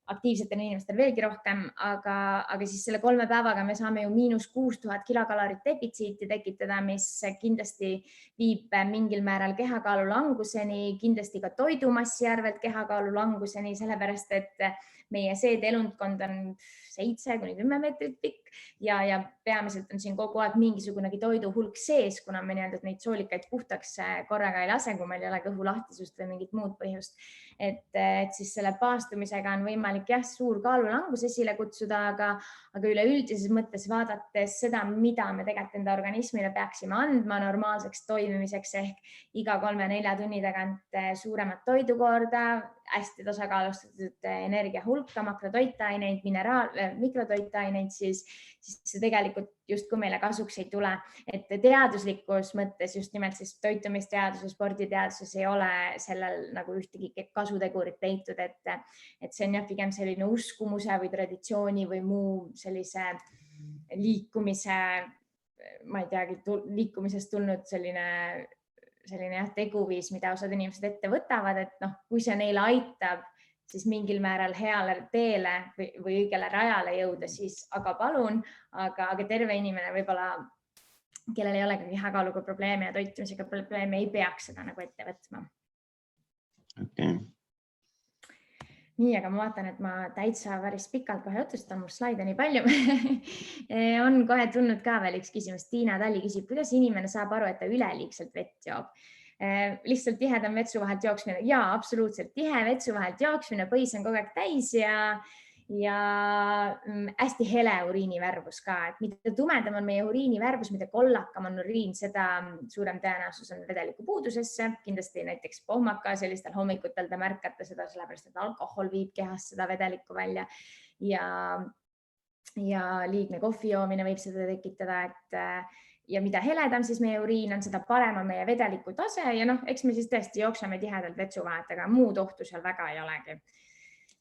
Speaker 1: aktiivsetel inimestel veelgi rohkem, aga siis selle 3 päevaga me saame ju -6000 kilokalorit defitsiiti tekitada, mis kindlasti viib mingil määral kehakaalu languseni, kindlasti ka toidumassi arvelt kehakaalu languseni, sellepärast et meie seedeelundkond on 7-10 meetrit pikk ja peamiselt on siin kogu aeg mingisugunegi toidu hulk sees, kuna me neid soolikaid puhtaks korraga ei lase, kui meil ei ole kõhulahtisust või mingit muud põhjust. Et siis selle paastumisega on võimalik suur kaalulangus esile kutsuda, aga üleüldises mõttes vaadates seda, mida me tegelikult enda organismile peaksime andma normaalseks toimimiseks ehk iga 3-4 tunni tagant suuremat toidukorda, hästi tasakaalustatud energia hulka, makrotoitaineid, mikrotoitaineid, siis see tegelikult justkui meile kasuks ei tule. Et teaduslikus mõttes just nimelt siis toitumisteaduses, sporditeaduses ei ole sellel nagu ühtegi kasutegurit leitud, et see on pigem selline uskumuse või traditsiooni või muu sellise liikumise ma ei teagi, liikumisest tulnud selline teguviis, mida osad inimesed ette võtavad, et noh, kui see neile aitab, siis mingil määral heale teele või õigele rajale jõuda, siis aga palun, aga terve inimene võib-olla, kellel ei ole kehakaaluga probleeme ja toitumisega probleeme, ei peaks seda nagu ette võtma.
Speaker 2: Okay.
Speaker 1: Nii, aga ma vaatan, et ma täitsa päris pikalt kohe jutustan, mul slaide nii palju. On kohe tulnud ka veel üks küsimus. Tiina Talli küsib, kuidas inimene saab aru, et ta üleliigselt vett joob? Lihtsalt tihedam vetsu vahelt jooksmine. Jaa, absoluutselt. Tihe vetsu vahelt jooksmine, põis on kogu aeg täis ja hästi hele uriinivärvus ka. Et mida tumedam on meie uriinivärvus, mida kollakam on uriin, seda suurem tõenäosus on vedeliku puudusesse. Kindlasti näiteks pohmaka sellistel hommikutel te märkate seda, sellepärast et alkohol viib kehast seda vedelikku välja ja liigne kohvi joomine võib seda tekitada, ja mida heledam siis meie uriin on, seda parem on meie vedeliku tase ja noh, eks me siis tõesti jookseme tihedalt vetsu vahet, aga muud ohtu seal väga ei olegi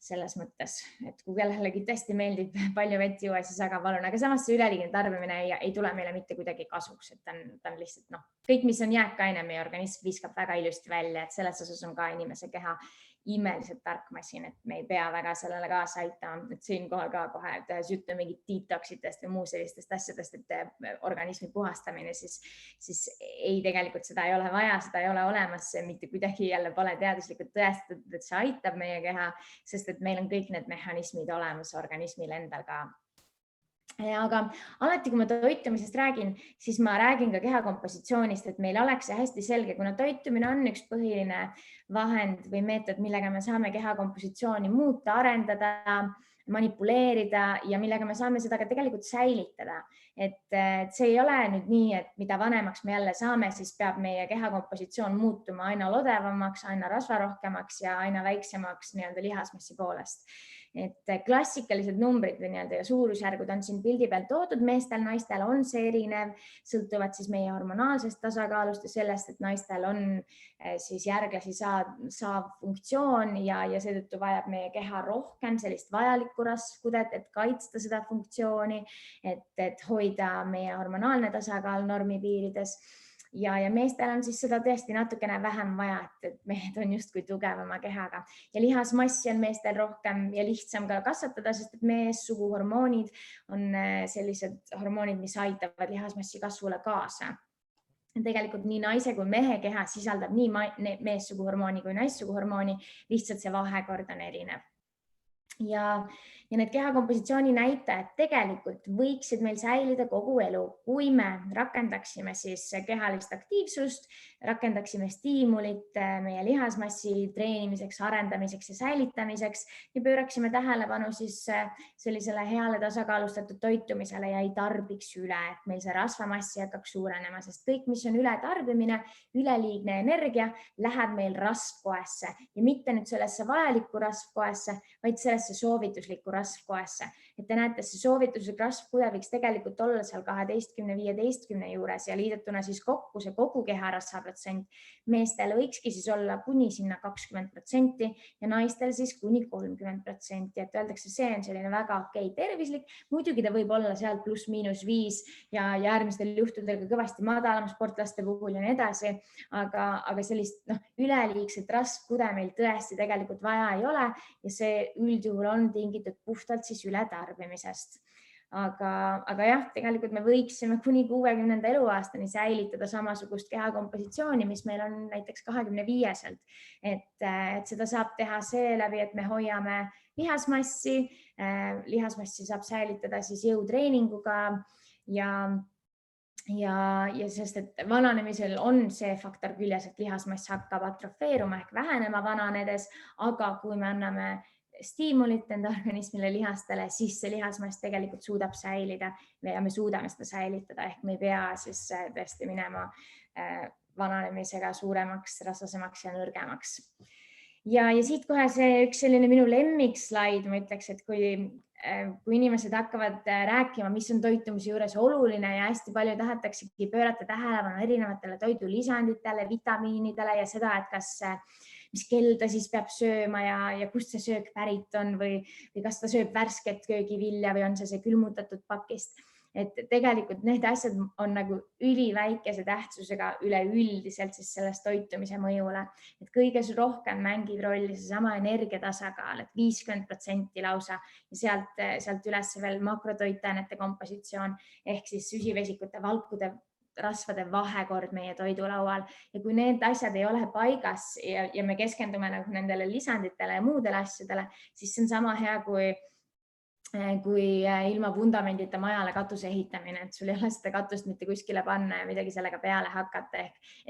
Speaker 1: selles mõttes, et kui kellelegi tõesti meeldib palju vett juua, siis väga palun, aga samas see üleliigne tarbimine ei tule meile mitte kuidagi kasuks, et ta on lihtsalt kõik, mis on jääkaine, meie organism viskab väga ilusti välja, et selles osas on ka inimese keha imeliselt tark masin, et me ei pea väga sellele kaasa aitama, et siinkohal ka kohe tehes juttu mingit detoxitest või muu sellistest asjadest, et organismi puhastamine, siis ei, tegelikult seda ei ole vaja, seda ei ole olemas, see mitte kuidagi jälle pole teaduslikult tõestatud, et see aitab meie keha, sest et meil on kõik need mehhanismid olemas organismil endal ka. Aga alati, kui ma toitumisest räägin, siis ma räägin ka kehakompositsioonist, et meil oleks see hästi selge, kuna toitumine on üks põhiline vahend või meetod, millega me saame kehakompositsiooni muuta, arendada, manipuleerida ja millega me saame seda ka tegelikult säilitada. Et see ei ole nüüd nii, et mida vanemaks me jälle saame, siis peab meie kehakompositsioon muutuma aina lodevamaks, aina rasvarohkemaks ja aina väiksemaks lihasmassi poolest. Et klassikalised numbrid või ja suurusjärgud on siin pildi peal toodud, meestel, naistel on see erinev, sõltuvad siis meie hormonaalsest tasakaalust ja sellest, et naistel on siis järglasi saav funktsioon ja seetõttu vajab meie keha rohkem sellist vajalikku rasvkudet, et kaitsta seda funktsiooni, et hoida meie hormonaalne tasakaal normi piirides. Ja meestel on siis seda tõesti natukene vähem vaja, et mehed on justkui tugevama kehaga ja lihasmassi on meestel rohkem ja lihtsam ka kasvatada, sest et meessuguhormoonid on sellised hormoonid, mis aitavad lihasmassi kasvule kaasa. Tegelikult nii naise kui mehe keha sisaldab nii meessuguhormooni kui naissuguhormooni, lihtsalt see vahekord on erinev. Ja need kehakompositsiooni näitajad tegelikult võiksid meil säilida kogu elu, kui me rakendaksime siis kehalist aktiivsust, rakendaksime stiimulit meie lihasmassi treenimiseks, arendamiseks ja säilitamiseks ja pööraksime tähelepanu siis sellisele heale tasakaalustatud toitumisele ja ei tarbiks üle, et meil see rasvamassi hakkaks suurenema, sest kõik, mis on ületarbimine, üleliigne energia, läheb meil rasvkoesse ja mitte nüüd sellesse vajalikku rasvkoesse, vaid sellesse soovituslikku rasvkoesse. Et te näete, see soovituslik rasvkude võiks tegelikult olla seal 12-15 juures ja liidetuna siis kokku see kogu keharasvaprotsent. Meestel võikski siis olla kuni sinna 20% ja naistel siis kuni 30%. Et öeldakse, see on selline väga okei tervislik. Muidugi ta võib olla seal +-5 ja äärmistel juhtudel ka kõvasti madalam sportlaste puhul ja nii edasi. Aga sellist üleliigset rasvkude meil tõesti tegelikult vaja ei ole ja see üldjuhul on tingitud puhtalt siis ületarbimisest. Aga jah, tegelikult me võiksime kuni 60. eluaastani säilitada samasugust kehakompositsiooni, mis meil on näiteks 25-selt. Et seda saab teha seeläbi, et me hoiame lihasmassi. Lihasmassi saab säilitada siis jõutreeninguga ja sest, et vananemisel on see faktor küljes, et lihasmass hakkab atrofeeruma ehk vähenema vananedes, aga kui me anname stiimulit enda organismile lihastele, siis see lihasmass tegelikult suudab säilida ja me suudame seda säilitada, ehk me ei pea siis tõesti minema vananemisega suuremaks, rasvasemaks ja nõrgemaks. Ja siit kohe see üks selline minu lemmikslaid, ma ütleks, et kui inimesed hakkavad rääkima, mis on toitumise juures oluline ja hästi palju tahetaksegi pöörata tähelepanu erinevatele toidulisanditele, vitamiinidele ja seda, et mis kell ta siis peab sööma ja kust see söök pärit on või kas ta sööb värsket köögivilja või on see külmutatud pakist. et tegelikult need asjad on nagu üliväikese tähtsusega üleüldiselt siis sellest toitumise mõjule, et kõige rohkem mängib rolli seesama energiatasakaal, et 50% lausa ja sealt üles veel makrotoitainete kompositsioon ehk siis süsivesikute, valkude, rasvade vahekord meie toidulaual ja kui need asjad ei ole paigas ja me keskendume nagu nendele lisanditele ja muudele asjadele, siis see on sama hea kui ilma vundamendita majale katuse ehitamine, et sul ei ole seda katust mitte kuskile panna ja midagi sellega peale hakata.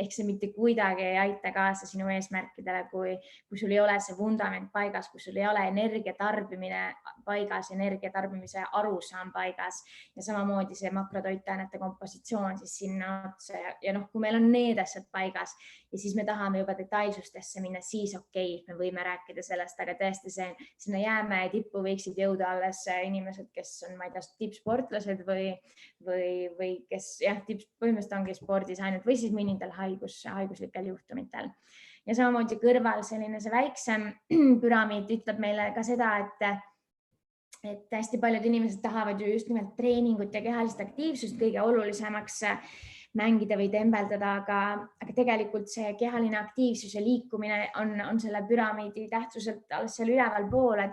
Speaker 1: Ehk see mitte kuidagi ei aita kaasa sinu eesmärkidele, kui sul ei ole see vundament paigas, kui sul ei ole energia tarbimine paigas, energia tarbimise arusaam paigas ja samamoodi see makrotoitainete kompositsioon siis sinna otsa ja kui meil on need asjad paigas ja siis me tahame juba detailsustesse minna, siis okei, me võime rääkida sellest, aga tõesti sinna jäämäe tippu võiksid jõuda alles inimesed, kes on, ma ei tea, tippsportlased või kes põhimõtteliselt ongi spordis ainult või siis mõnidel haiguslikel juhtumitel. Ja samamoodi kõrval selline see väiksem püramiid ütleb meile ka seda, et hästi paljud inimesed tahavad ju just nimelt treeningut ja kehalist aktiivsust kõige olulisemaks mängida või tembeldada, aga tegelikult see kehaline aktiivsus ja liikumine on selle püramiidi tähtsuselt alles seal ülevalpool,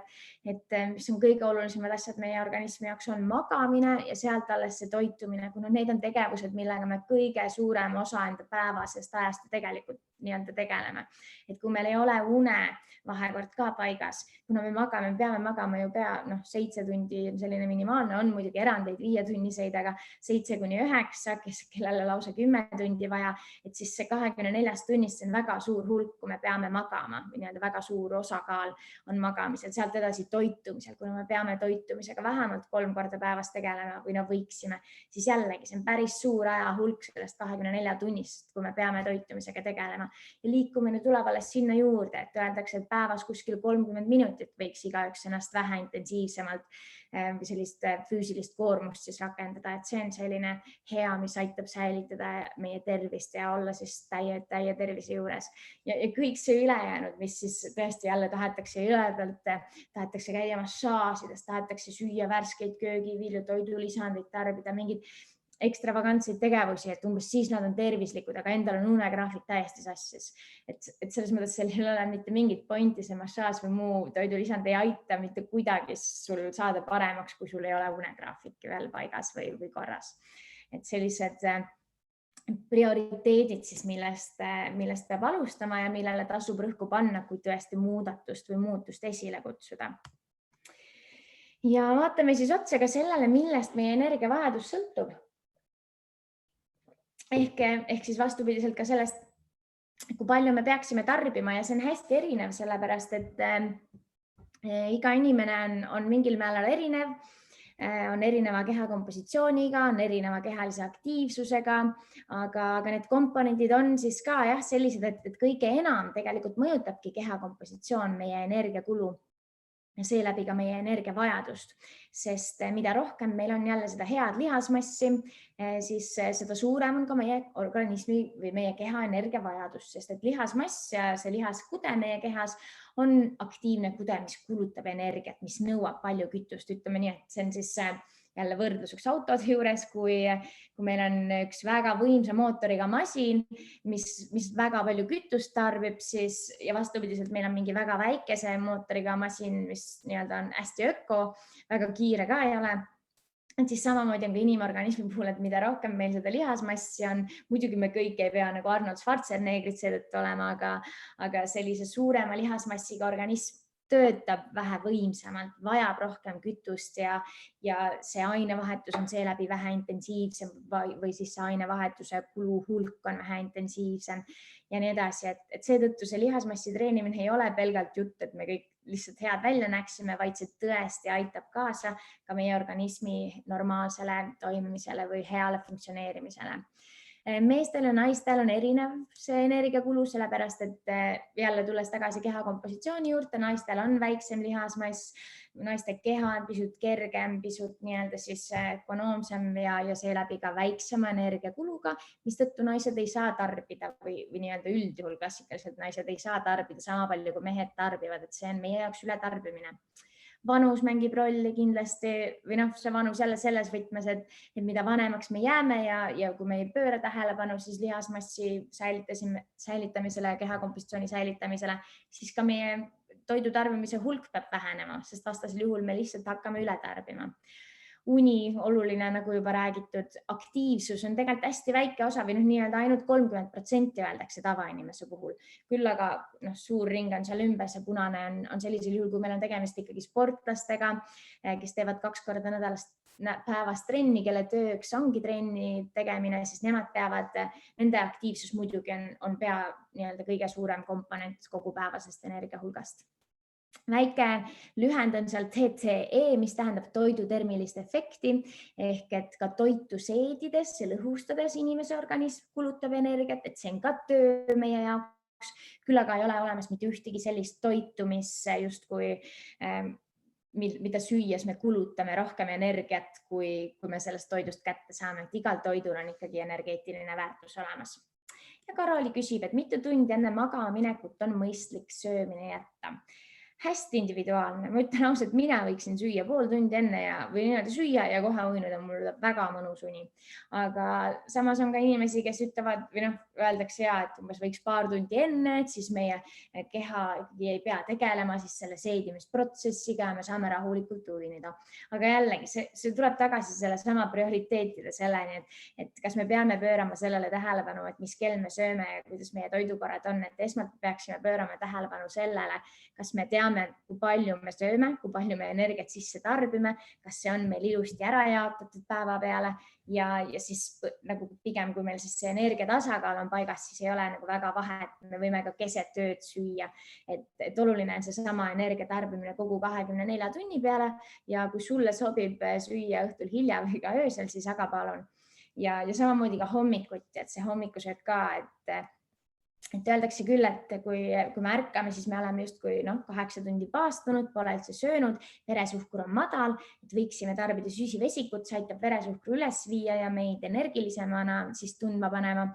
Speaker 1: et mis on kõige olulisemad asjad meie organismi jaoks on magamine ja sealt alles see toitumine, kuna need on tegevused, millega me kõige suurem osa enda päevasest ajast tegelikult nii-öelda tegeleme. Et kui meil ei ole une vahekord ka paigas, kuna me peame magama ju 7 tundi, selline minimaalne, on muidugi erandeid 5-tunniseid, aga 7-9, kellele lausa 10 tundi vaja, et siis see 24 tunnist on väga suur hulk, kui me peame magama või nii-öelda väga suur osakaal on magamisel, sealt edasi toitumisel, kuna me peame toitumisega vähemalt 3 korda päevas tegelema või võiksime, siis jällegi see on päris suur ajahulk sellest 24 tunnist, kui me peame toitumisega tegelema ja liikumine tuleb alles sinna juurde, et öeldakse, et päevas kuskil 30 minutit võiks igaüks ennast vähe intensiivsemalt või sellist füüsilist koormust siis rakendada, et see on selline hea, mis aitab säilitada meie tervist ja olla siis täie tervise juures. Ja kõik see ülejäänud, mis siis tõesti jälle tahetakse jõledalt, tahetakse käia massaažides, tahetakse süüa värskeid köögivilju, toidulisandeid tarbida, mingid ekstravagantseid tegevusi, et umbes siis nad on tervislikud, aga endal on unegraafik täiesti sassis. Et selles mõttes seal ei ole mitte mingit pointi, see massaaž või muu toidulisand ei aita mitte kuidagi sul saada paremaks, kui sul ei ole unegraafik veel paigas või korras. Et sellised prioriteedid siis, millest peab alustama ja millele tasub rõhku panna, kui tõesti muudatust või muutust esile kutsuda. Ja vaatame siis otsa ka sellele, millest meie energiavajadus sõltub. Ehk siis vastupidiselt ka sellest, kui palju me peaksime tarbima ja see on hästi erinev, sellepärast et iga inimene on mingil määral erinev, on erineva kehakompositsiooniga, on erineva kehalise aktiivsusega, aga need komponendid on siis ka sellised, et kõige enam tegelikult mõjutabki kehakompositsioon meie energiakulu ja seeläbi ka meie energiavajadust, sest mida rohkem meil on jälle seda head lihasmassi, siis seda suurem on ka meie organismi või meie keha energiavajadus, sest et lihasmass ja see lihaskude meie kehas on aktiivne kude, mis kulutab energiat, mis nõuab palju kütust, ütleme nii, et see on siis jälle võrdluseks autode juures, kui meil on üks väga võimsa mootoriga masin, mis väga palju kütust tarbib, siis ja vastupidiselt meil on mingi väga väikese mootoriga masin, mis nii-öelda on hästi öko, väga kiire ka ei ole. Et siis samamoodi on ka inimorganismi puhul, et mida rohkem meil seda lihasmassi on, muidugi me kõik ei pea nagu Arnold Schwarzeneggerit seetõttu olema, aga sellise suurema lihasmassiga organism töötab vähe võimsamalt, vajab rohkem kütust ja see ainevahetus on seeläbi vähe intensiivsem või siis see ainevahetuse kulu hulk on vähe intensiivsem ja nii edasi. Et seetõttu see lihasmassi treenimine ei ole pelgalt jutt, et me kõik lihtsalt head välja näeksime, vaid see tõesti aitab kaasa ka meie organismi normaalsele toimimisele või heale funktsioneerimisele. Meestel ja naistel on erinev see energiakulu, sellepärast et jälle tulles tagasi kehakompositsiooni juurde, naistel on väiksem lihasmass, naiste keha on pisut kergem, pisut nii-öelda siis ökonoomsem ja seeläbi ka väiksema energiakuluga, mistõttu naised ei saa tarbida või nii-öelda üldjuhul klassikaliselt naised ei saa tarbida sama palju, kui mehed tarbivad, et see on meie jaoks ületarbimine. vanus mängib rolli kindlasti või noh, see vanus jälle selles võtmes, et mida vanemaks me jääme ja kui me ei pööra tähelepanu, siis lihasmassi säilitamisele, kehakompositsiooni säilitamisele, siis ka meie toidu tarbimise hulk peab vähenema, sest vastasel juhul me lihtsalt hakkame üle tarbima. Uni oluline, nagu juba räägitud, aktiivsus on tegelikult hästi väike osa või nii-öelda ainult 30% öeldakse tavainimese puhul. Küll aga suur ring on seal ümber, see punane on sellisel juhul, kui meil on tegemist ikkagi sportlastega, kes teevad 2 korda päevas trenni, kelle tööks ongi trenni tegemine, siis nemad peavad, nende aktiivsus muidugi on pea nii-öelda kõige suurem komponent kogu päevasest energiahulgast. Väike lühend on seal TTE, mis tähendab toidu termilist efekti ehk et ka toitu seedides ja lõhustades inimese organism kulutab energiat, et see on ka töö meie jaoks. Küll aga ei ole olemas mitte ühtegi sellist toitu, mis justkui mida süües me kulutame rohkem energiat, kui me sellest toidust kätte saame, et igal toidul on ikkagi energeetiline väärtus olemas. Ja Karoli küsib, et mitu tundi enne magama minekut on mõistlik söömine jätta. Hästi individuaalne. Ma ütlen ausalt, mina võiksin süüa pool tundi enne või nii-öelda süüa ja kohe uinuda, mul tuleb väga mõnus uni. Aga samas on ka inimesi, kes ütlevad või öeldakse et umbes võiks paar tundi enne, et siis meie keha ei pea tegelema siis selle seedimisprotsessiga ja me saame rahulikult uinida. Aga jällegi, see tuleb tagasi selle sama prioriteetide selleni, et kas me peame pöörama sellele tähelepanu, et mis kell me sööme ja kuidas meie toidukorrad on, et esmalt peaksime pöörama tähelepanu sellele, kas me teame, kui palju me sööme, kui palju me energiat sisse tarbime, kas see on meil ilusti ära jaotatud päeva peale ja siis nagu pigem, kui meil siis see energia tasakaal on paigas, siis ei ole nagu väga vahet, me võime ka keset ööd süüa, et oluline on seesama energia tarbimine kogu 24 tunni peale ja kui sulle sobib süüa õhtul hilja või ka öösel, siis aga palun. Ja samamoodi ka hommikuti, et see hommikusöök ka, et öeldakse küll, et kui me ärkame, siis me oleme justkui 8 tundi paastunud, pole üldse söönud, veresuhkur on madal, et võiksime tarbida süsivesikut, see aitab veresuhkru üles viia ja meid energilisemana siis tundma panema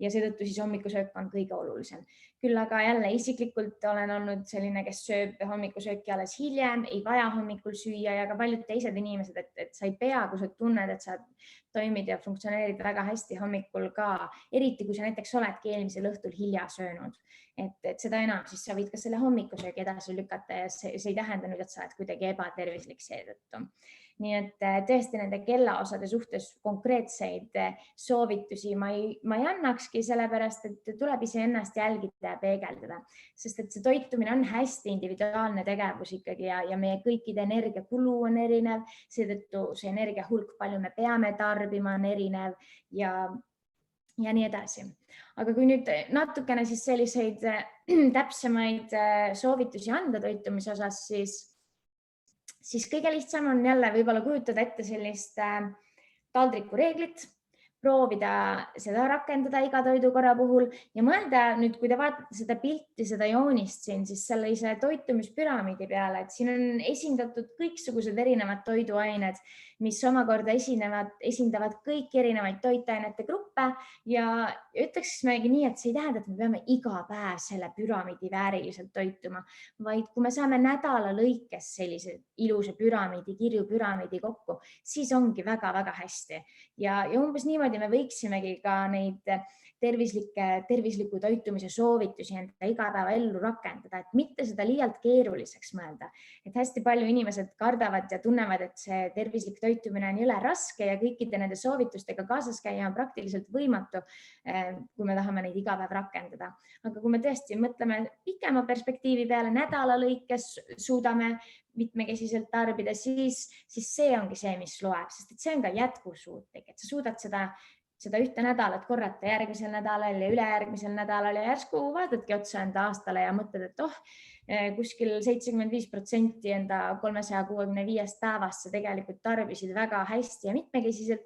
Speaker 1: ja seetõttu siis hommikusöök on kõige olulisem. Küll aga jälle isiklikult olen olnud selline, kes sööb hommikusööki alles hiljem, ei vaja hommikul süüa ja ka paljud teised inimesed, et sa ei pea, kui sa tunned, et sa toimid ja funktsioneerid väga hästi hommikul ka, eriti kui sa näiteks oledki eelmisel õhtul hilja söönud. Et seda enam, siis sa võid ka selle hommikusöögi edasi lükata ja see ei tähenda nüüd, et sa oled kuidagi ebatervislik seetõttu. Nii et tõesti nende kellaosade suhtes konkreetseid soovitusi ma ei annakski, sellepärast et tuleb iseennast jälgida ja peegeldada, sest et see toitumine on hästi individuaalne tegevus ikkagi ja meie kõikide energiakulu on erinev, seetõttu see energia hulk, palju me peame tarbima, on erinev ja nii edasi. Aga kui nüüd natukene siis selliseid täpsemaid soovitusi anda toitumise osas, siis kõige lihtsam on jälle võib-olla kujutada ette sellist taldriku reeglit, proovida seda rakendada iga toidukorra puhul ja mõelda nüüd, kui te vaatate seda pilti, seda joonist siin, siis sellise toitumispüramiidi peale, et siin on esindatud kõiksugused erinevad toiduained, mis omakorda esindavad kõik erinevaid toitainete gruppe ja ütleksime nii, et see ei tähenda, et me peame iga päev selle püramiidi vääriliselt toituma, vaid kui me saame nädala lõikes sellise ilusa püramiidi, kirju püramiidi kokku, siis ongi väga-väga hästi ja umbes niimoodi me võiksimegi ka neid tervisliku toitumise soovitusi enda igapäevaellu rakendada, et mitte seda liialt keeruliseks mõelda. Et hästi palju inimesed kardavad ja tunnevad, et see tervislik toitumine on jõle raske ja kõikide nende soovitustega kaasas käia on praktiliselt võimatu, kui me tahame neid iga päev rakendada. Aga kui me tõesti mõtleme pikema perspektiivi peale, nädala lõikes suudame mitmekesiselt tarbida, siis see ongi see, mis loeb, sest et see on ka jätkusuutlik, et sa suudad seda ühte nädalat korrata järgmisel nädalal ja ülejärgmisel nädalal ja järsku vaadadki otsa enda aastale ja mõtled, et kuskil 75% enda 365 päevast sa tegelikult tarbisid väga hästi ja mitmekesiselt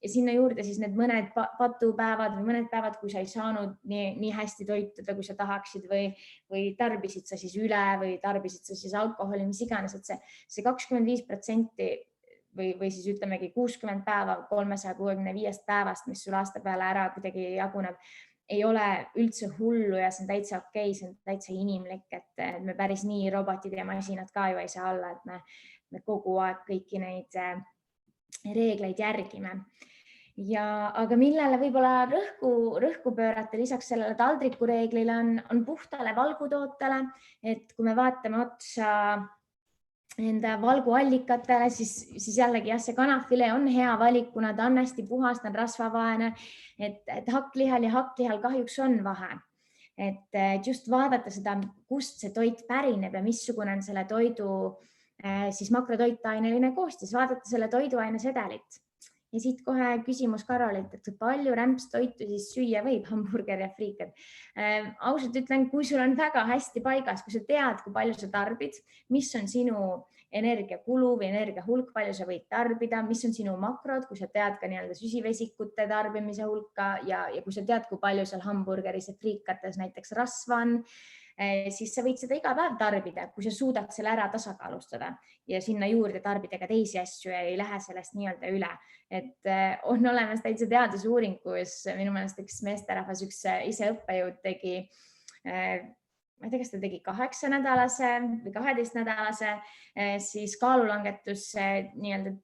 Speaker 1: ja sinna juurde siis need mõned patupäevad või mõned päevad, kui sa ei saanud nii hästi toituda, kui sa tahaksid või tarbisid sa siis üle või tarbisid sa siis alkoholi, mis iganes, et see 25% või siis ütlemegi 60 päeva 365 päevast, mis sul aasta peale ära kuidagi jaguneb, ei ole üldse hullu ja see on täitsa okei, see on täitsa inimlik, et me päris nii robotid ja masinad ka ju ei saa olla, et me kogu aeg kõiki neid reegleid järgime. Aga millele võib-olla rõhku pöörata lisaks sellele taldrikureeglile on puhtale valgutootele, et kui me vaatame otsa enda valguallikatele, siis jällegi jah, see kanafilee on hea valik, kuna ta on hästi puhas, ta on rasvavaene, et hakklihal ja hakklihal kahjuks on vahe. Et just vaadata seda, kust see toit pärineb ja missugune on selle toidu siis makrotoitaineline koostis, vaadata selle toiduaine sedelit. Ja siit kohe küsimus Karolilt, et palju rämpstoitu siis süüa võib, hamburger ja friikad. Ausalt ütlen, kui sul on väga hästi paigas, kui sa tead, kui palju sa tarbid, mis on sinu energiakulu või energiahulk, palju sa võid tarbida, mis on sinu makrod, kui sa tead ka nii-öelda süsivesikute tarbimise hulka ja kui sa tead, kui palju seal hamburgeris ja friikates näiteks rasva on, siis sa võid seda iga päev tarbida, kui sa suudad selle ära tasakaalustada ja sinna juurde tarbida ka teisi asju ja ei lähe sellest nii-öelda üle. Et on olemas täitsa teadusuuring, kus minu meelest üks meesterahvas, üks ise õppejõud tegi, ma ei tea, kas ta tegi 8-nädalase või 12-nädalase siis kaalulangetus nii-öelda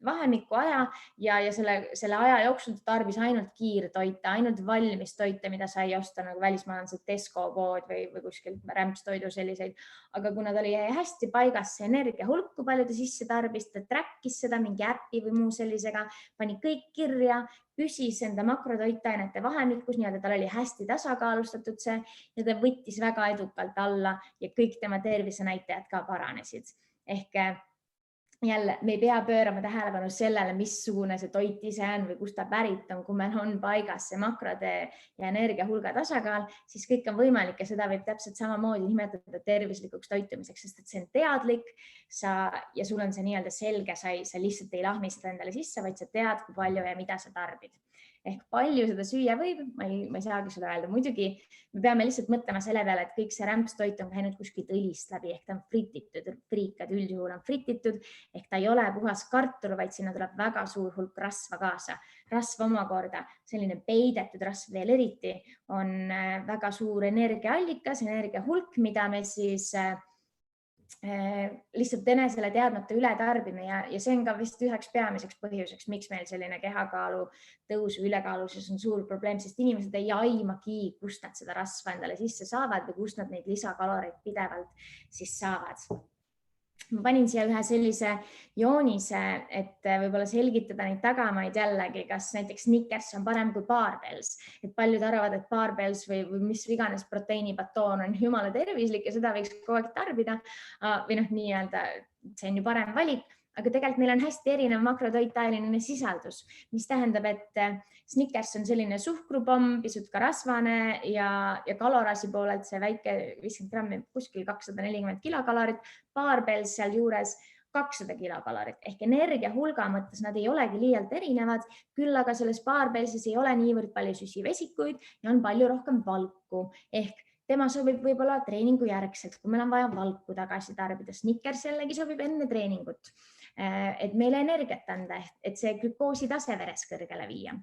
Speaker 1: vahemiku aja ja selle aja jooksul ta tarbis ainult kiirtoite, ainult valmis toite, mida sai osta nagu välismaal on see Tesco pood või kuskilt rämpstoidu selliseid. Aga kuna ta oli hästi paigas see energiahulk, kui palju ta sisse tarbis, ta trackis seda mingi äppi või muu sellisega, pani kõik kirja, püsis enda makrotoitainete vahemikus, nii-öelda tal oli hästi tasakaalustatud see ja ta võttis väga edukalt alla ja kõik tema tervisenäitajad ka paranesid. Ehk jälle, me ei pea pöörama tähelepanu sellele, missugune see toit ise on või kust ta pärit on. Kui meil on paigas see makrode ja energiahulga tasakaal, siis kõik on võimalik ja seda võib täpselt samamoodi nimetada tervislikuks toitumiseks, sest et see on teadlik ja sul on see nii-öelda selge, sa lihtsalt ei lahmista endale sisse, vaid sa tead, kui palju ja mida sa tarbid. Ehk palju seda süüa võib, ma ei saagi seda öelda. Muidugi me peame lihtsalt mõtlema selle peale, et kõik see rämpstoit on käinud kuskilt õlist läbi, ehk ta on frititud, friikad üldjuhul on frititud, ehk ta ei ole puhas kartul, vaid sinna tuleb väga suur hulk rasva kaasa. Rasv omakorda, selline peidetud rasv veel eriti, on väga suur energiaallikas, energiahulk, mida me siis lihtsalt enesele teadmata üle tarbime ja see on ka vist üheks peamiseks põhjuseks, miks meil selline kehakaalu tõus või ülekaalulisus on suur probleem, sest inimesed ei aimagi, kust nad seda rasva endale sisse saavad või kust nad neid lisakaloreid pidevalt siis saavad. Ma panin siia ühe sellise joonise, et võib-olla selgitada neid tagamaid jällegi, kas näiteks Snickers on parem kui Barbells. Et paljud arvavad, et Barbells või mis iganes proteiinibatoon on jumala tervislik ja seda võiks kogu aeg tarbida või nii-öelda see on ju parem valik. Aga tegelikult neil on hästi erinev makrotoitaineline sisaldus, mis tähendab, et Snickers on selline suhkrupomm, pisut ka rasvane ja kalorasi poolelt see väike 50 grammi, kuskil 240 kilokalorit, Barbells seal juures 200 kilokalorit ehk energiahulga mõttes nad ei olegi liialt erinevad, küll aga selles Barbellsis ei ole niivõrd palju süsivesikuid ja on palju rohkem valku ehk tema sobib võib-olla treeningu järgselt, kui meil on vaja valku tagasi tarbida. Snickers jällegi sobib enne treeningut, et meile energiat anda, et see glükoosi tase veres kõrgele viia.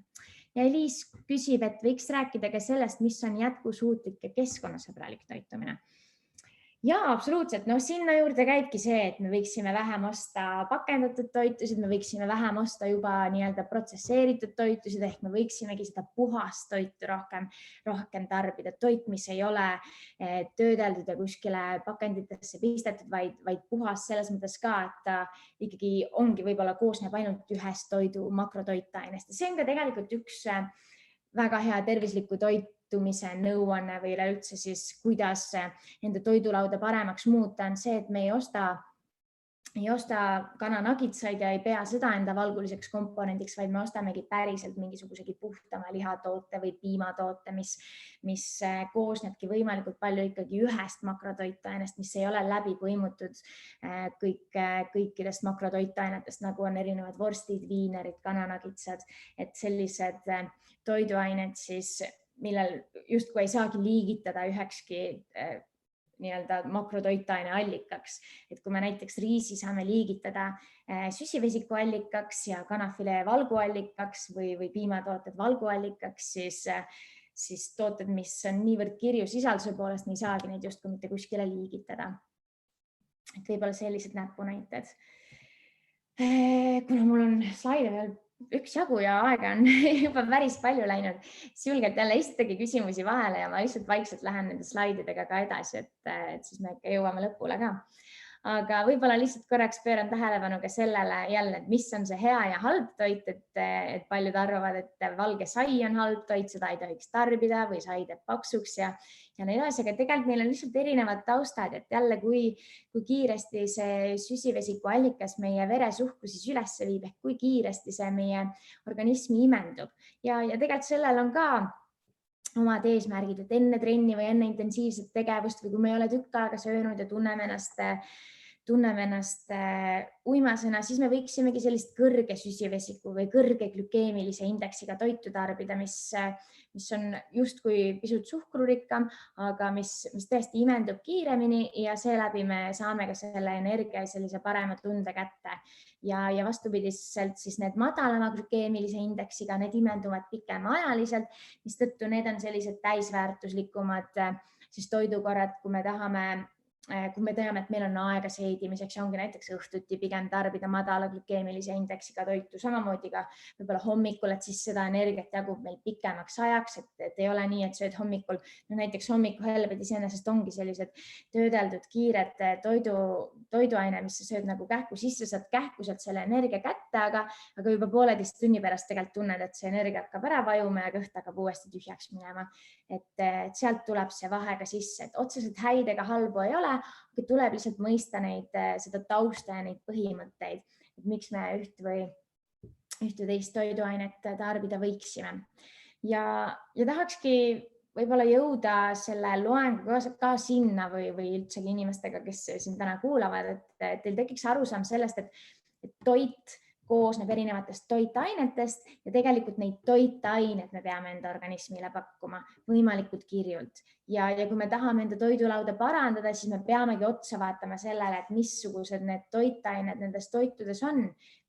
Speaker 1: Ja Eliis küsib, et võiks rääkida ka sellest, mis on jätkusuutlik ja keskkonnasõbralik toitumine. Ja absoluutselt, sinna juurde käibki see, et me võiksime vähem osta pakendatud toitusid, me võiksime vähem osta juba nii-öelda protsesseeritud toitusid, ehk me võiksimegi seda puhast toitu rohkem tarbida. Toit, mis ei ole töödeldud ja kuskile pakenditesse pistetud, vaid puhas selles mõttes ka, et ta ikkagi ongi võib-olla koosneb ainult ühest toidu makrotoitainest. See on ka tegelikult üks väga hea tervisliku toitumise nõuanne või üleüldse siis, kuidas enda toidulauda paremaks muuta, on see, et me ei osta kananagitsaid ja ei pea seda enda valguliseks komponendiks, vaid me ostamegi päriselt mingisugusegi puhtama lihatoote või piimatoote, mis koosnebki võimalikult palju ikkagi ühest makrotoitainest, mis ei ole läbi põimutud kõikidest makrotoitainetest, nagu on erinevad vorstid, viinerid, kananagitsad, et sellised toiduained siis, millel justkui ei saagi liigitada ühekski nii-öelda makrotoitaine allikaks. Et kui me näiteks riisi saame liigitada süsivesiku allikaks ja kanafilee valguallikaks või piimatooted valguallikaks, siis tooted, mis on niivõrd kirju sisalduse poolest, me ei saagi neid justkui mitte kuskile liigitada. Et võib-olla sellised näpunäited. Kuna mul on slaide veel üksjagu ja aega on juba päris palju läinud, siis julgelt jälle esitage küsimusi vahele ja ma lihtsalt vaikselt lähen nende slaididega ka edasi, et siis me ikka jõuame lõpule ka. Aga võib-olla lihtsalt korraks pööran tähelepanu ka sellele jälle, et mis on see hea ja halb toit, et paljud arvavad, et valge sai on halb toit, seda ei tohiks tarbida või sai teeb paksuks ja nii edasi, aga tegelikult neil on lihtsalt erinevad taustad, et jälle, kui kiiresti see süsivesikuallikas meie veresuhku siis üles viib, ehk kui kiiresti see meie organismi imendub ja tegelikult sellel on ka omad eesmärgid, et enne trenni või enne intensiivset tegevust või kui me ei ole tükk aega söönud ja tunneme ennast uimasena, siis me võiksimegi sellist kõrge süsivesiku või kõrge glükeemilise indeksiga toitu tarbida, mis on justkui pisut suhkrurikkam, aga mis tõesti imendub kiiremini ja seeläbi me saame ka selle energia ja sellise parema tunde kätte. Ja vastupidiselt siis need madalama glükeemilise indeksiga, need imenduvad pikemaajaliselt, mistõttu need on sellised täisväärtuslikumad siis toidukorrad, kui me teame, et meil on aega seedimiseks ja ongi näiteks õhtuti pigem tarbida madala glükeemilise indeksiga toitu, samamoodi ka võib-olla hommikul, et siis seda energiat jagub meil pikemaks ajaks, et ei ole nii, et sööd hommikul, näiteks hommikuhelbed iseenesest ongi sellised töödeldud kiired toiduaine, mis sa sööd nagu kähku sisse, saad kähkuselt selle energia kätte, aga juba 1,5 tunni pärast tegelikult tunned, et see energia hakkab ära vajuma ja kõht hakkab uuesti tühjaks minema. Et sealt tuleb see vahe ka sisse, et otseselt häid ega halbu ei ole, aga tuleb lihtsalt mõista seda tausta ja neid põhimõtteid, et miks me üht või teist toiduainet tarbida võiksime. Ja tahakski võib-olla jõuda selle loenguga ka sinna või üldsegi inimestega, kes siin täna kuulavad, et teil tekiks arusaam sellest, et toit koosneb erinevatest toitainetest ja tegelikult neid toitained me peame enda organismile pakkuma võimalikult kirjult. Ja kui me tahame enda toidulauda parandada, siis me peamegi otsa vaatama sellele, et missugused need toitained nendes toitudes on,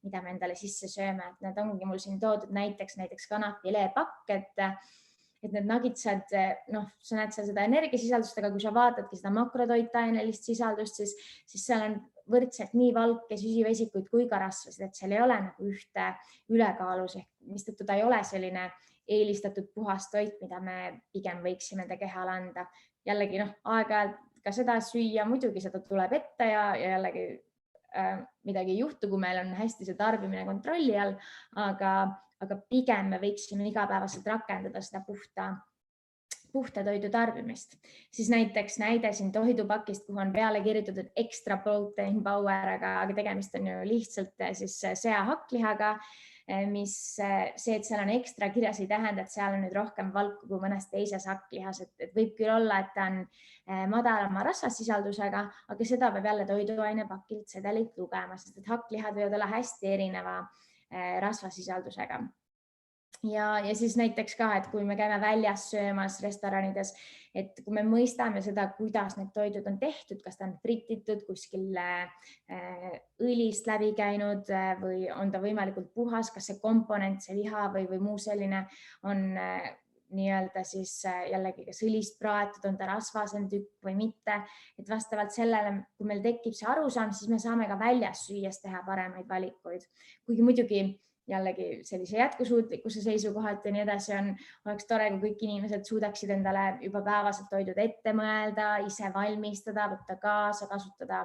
Speaker 1: mida me endale sisse sööme. Et need ongi mul siin toodud näiteks kanapilepakk, et need nagitsad, sa näed seal seda energiasisaldust, aga kui sa vaatadki seda makrotoitainelist sisaldust, siis seal on võrdselt nii valke, süsivesikuid kui ka rasvasid, et seal ei ole nagu ühte ülekaalus, mistõttu ta ei ole selline eelistatud puhas toit, mida me pigem võiksime enda kehale anda. Jällegi aeg-ajalt ka seda süüa, muidugi seda tuleb ette ja jällegi midagi ei juhtu, kui meil on hästi see tarbimine kontrolli all, aga pigem me võiksime igapäevaselt rakendada seda puhta toidu tarbimist. Siis näiteks näide siin toidupakist, kuhu on peale kirjutatud extra protein power, aga tegemist on ju lihtsalt siis seahakklihaga, mis see, et seal on ekstra kirjas, ei tähenda, et seal on nüüd rohkem valku kui mõnes teises hakklihas. Et võib küll olla, et ta on madalama rasvasisaldusega, aga seda peab jälle toiduainepakilt sedelit lugema, sest et hakklihad võivad olla hästi erineva rasvasisaldusega. Ja siis näiteks ka, et kui me käime väljas söömas restoranides, et kui me mõistame seda, kuidas need toidud on tehtud, kas ta on frititud, kuskil õlist läbi käinud või on ta võimalikult puhas, kas see komponent, see liha või muu selline on nii-öelda siis jällegi kas õlist praetud, on ta rasvasem tükk või mitte. Et vastavalt sellele, kui meil tekib see arusaam, siis me saame ka väljas süües teha paremaid valikuid. Kuigi muidugi jällegi sellise jätkusuutlikkuse seisukohalt ja nii edasi oleks tore, kui kõik inimesed suudaksid endale juba päevased toidud ette mõelda, ise valmistada, võtta kaasa, kasutada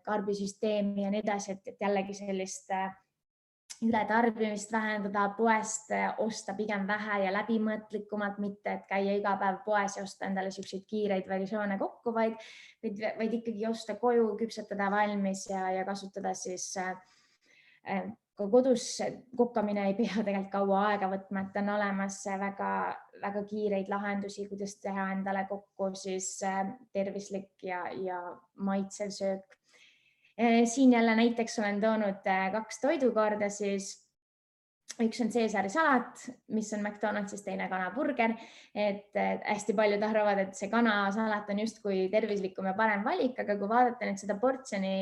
Speaker 1: karbisüsteemi ja nii edasi, et jällegi sellist ületarbimist vähendada, poest osta pigem vähe ja läbimõtlikumalt, mitte et käia iga päev poes ja osta endale selliseid kiireid versioone kokku, vaid ikkagi osta koju, küpsetada valmis ja kasutada siis ka kodus kokkamine ei pea tegelikult kaua aega võtma, et on olemas väga kiireid lahendusi, kuidas teha endale kokku siis tervislik ja maitsev söök. Siin jälle näiteks olen toonud 2 toidukorda, siis üks on Caesari salat, mis on McDonaldsis, teine kanaburger. Et hästi paljud arvavad, et see kanasalat on justkui tervislikum ja parem valik, aga kui vaadata nüüd seda portsjoni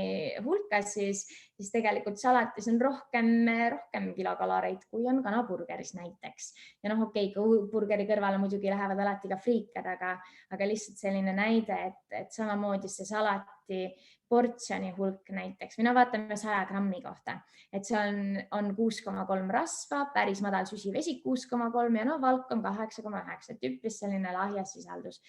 Speaker 1: hulka, siis siis tegelikult salatis on rohkem kilokaloreid, kui on kanaburgeris näiteks. Ja okei, burgeri kõrvale muidugi lähevad alati ka friikad, aga lihtsalt selline näide, et samamoodi see salati portsjoni hulk näiteks, mina vaatame 100 grammi kohta, et see on 6,3 rasva, päris madal süsivesik 6,3 ja valk on 8,9, üpris selline lahja sisaldus.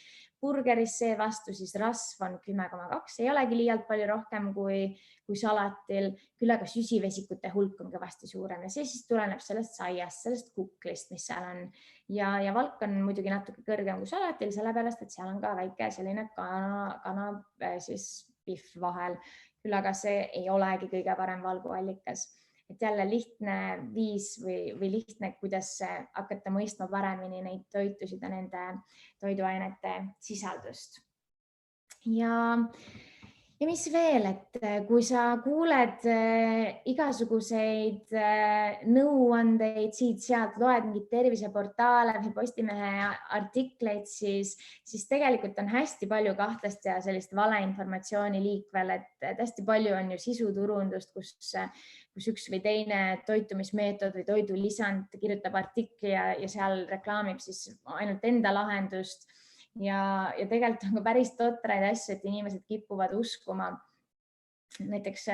Speaker 1: Burgeris seevastu siis rasv on 10,2, ei olegi liialt palju rohkem kui salatil, küll aga süsivesikute hulk on kõvasti suurem ja see siis tuleneb sellest saiast, sellest kuklist, mis seal on. Ja valk on muidugi natuke kõrgem kui salatil, sellepärast, et seal on ka väike selline kana siis pihv vahel, küll aga see ei olegi kõige parem valguallikas. Et jälle lihtne viis või lihtne, kuidas hakata mõistma paremini neid toitusid ja nende toiduainete sisaldust. Ja mis veel, et kui sa kuuled igasuguseid nõuandeid siit-sealt, loed mingit terviseportaale või Postimehe artikleid, siis tegelikult on hästi palju kahtlast ja sellist valeinformatsiooni liikvel, et hästi palju on ju sisuturundust, kus üks või teine toitumismeetod või toidulisand kirjutab artikli ja seal reklaamib siis ainult enda lahendust. Ja tegelikult on ka päris totraid asju, et inimesed kipuvad uskuma. Näiteks,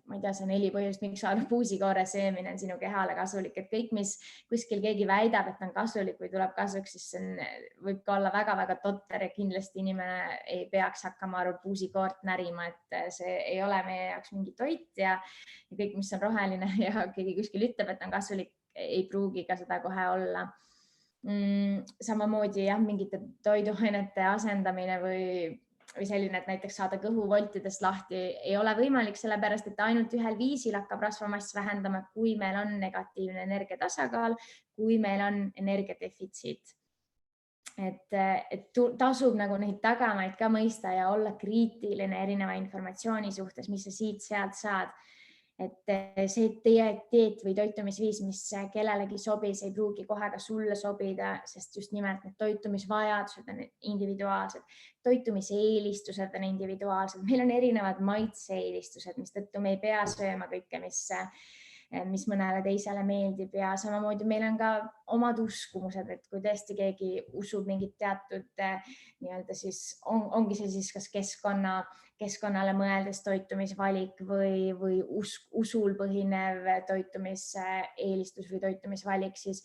Speaker 1: ma ei tea, see 4 põhjust, miks puusikoore seemine on sinu kehale kasulik, et kõik, mis kuskil keegi väidab, et on kasulik või tuleb kasuks, siis see võib ka olla väga-väga totter ja kindlasti inimene ei peaks hakkama puusikoort närima, et see ei ole meie jaoks mingi toit ja kõik, mis on roheline ja keegi kuskil ütleb, et on kasulik, ei pruugi ka seda kohe olla. Samamoodi mingite toiduainete asendamine või selline, et näiteks saada kõhu voltidest lahti ei ole võimalik, sellepärast et ainult ühel viisil hakkab rasvamass vähendama, kui meil on negatiivne energiatasakaal, kui meil on energiadefitsiit. Et tasub nagu neid tagamaid ka mõista ja olla kriitiline erineva informatsiooni suhtes, mis sa siit-sealt saad. Et see dieet või toitumisviis, mis kellelegi sobis, ei pruugi kohe ka sulle sobida, sest just nimelt need toitumisvajadused on individuaalsed, toitumiseelistused on individuaalsed, meil on erinevad maitse-eelistused, mistõttu me ei pea sööma kõike, mis mõnele teisele meeldib ja samamoodi meil on ka omad uskumused, et kui tõesti keegi usub mingit teatud nii-öelda siis ongi see siis kas keskkonnale mõeldes toitumisvalik või usul põhinev toitumiseelistus või toitumisvalik, siis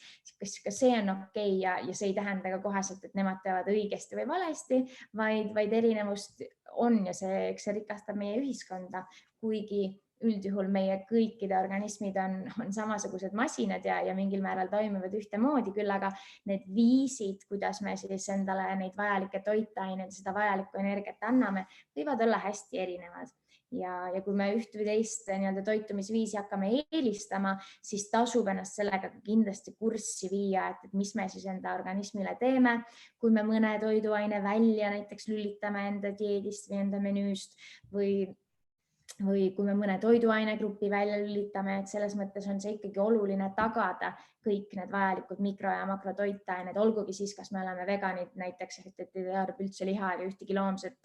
Speaker 1: ka see on okei ja see ei tähenda ka koheselt, et nemad teevad õigesti või valesti, vaid erinevust on ja see rikastab meie ühiskonda, kuigi üldjuhul meie kõikide organismid on samasugused masinad ja mingil määral toimivad ühtemoodi, küll aga need viisid, kuidas me siis endale neid vajalikke toitaineid, seda vajalikku energiat anname, võivad olla hästi erinevad. Ja kui me üht või teist nii-öelda toitumisviisi hakkame eelistama, siis tasub ennast sellega kindlasti kurssi viia, et mis me siis enda organismile teeme, kui me mõne toiduaine välja näiteks lülitame enda dieedist või enda menüüst või kui me mõne toiduainegrupi välja lülitame, et selles mõttes on see ikkagi oluline tagada kõik need vajalikud mikro- ja makrotoitained, olgugi siis, kas me oleme veganid näiteks, et ei tarbi üldse liha ega ühtegi loomset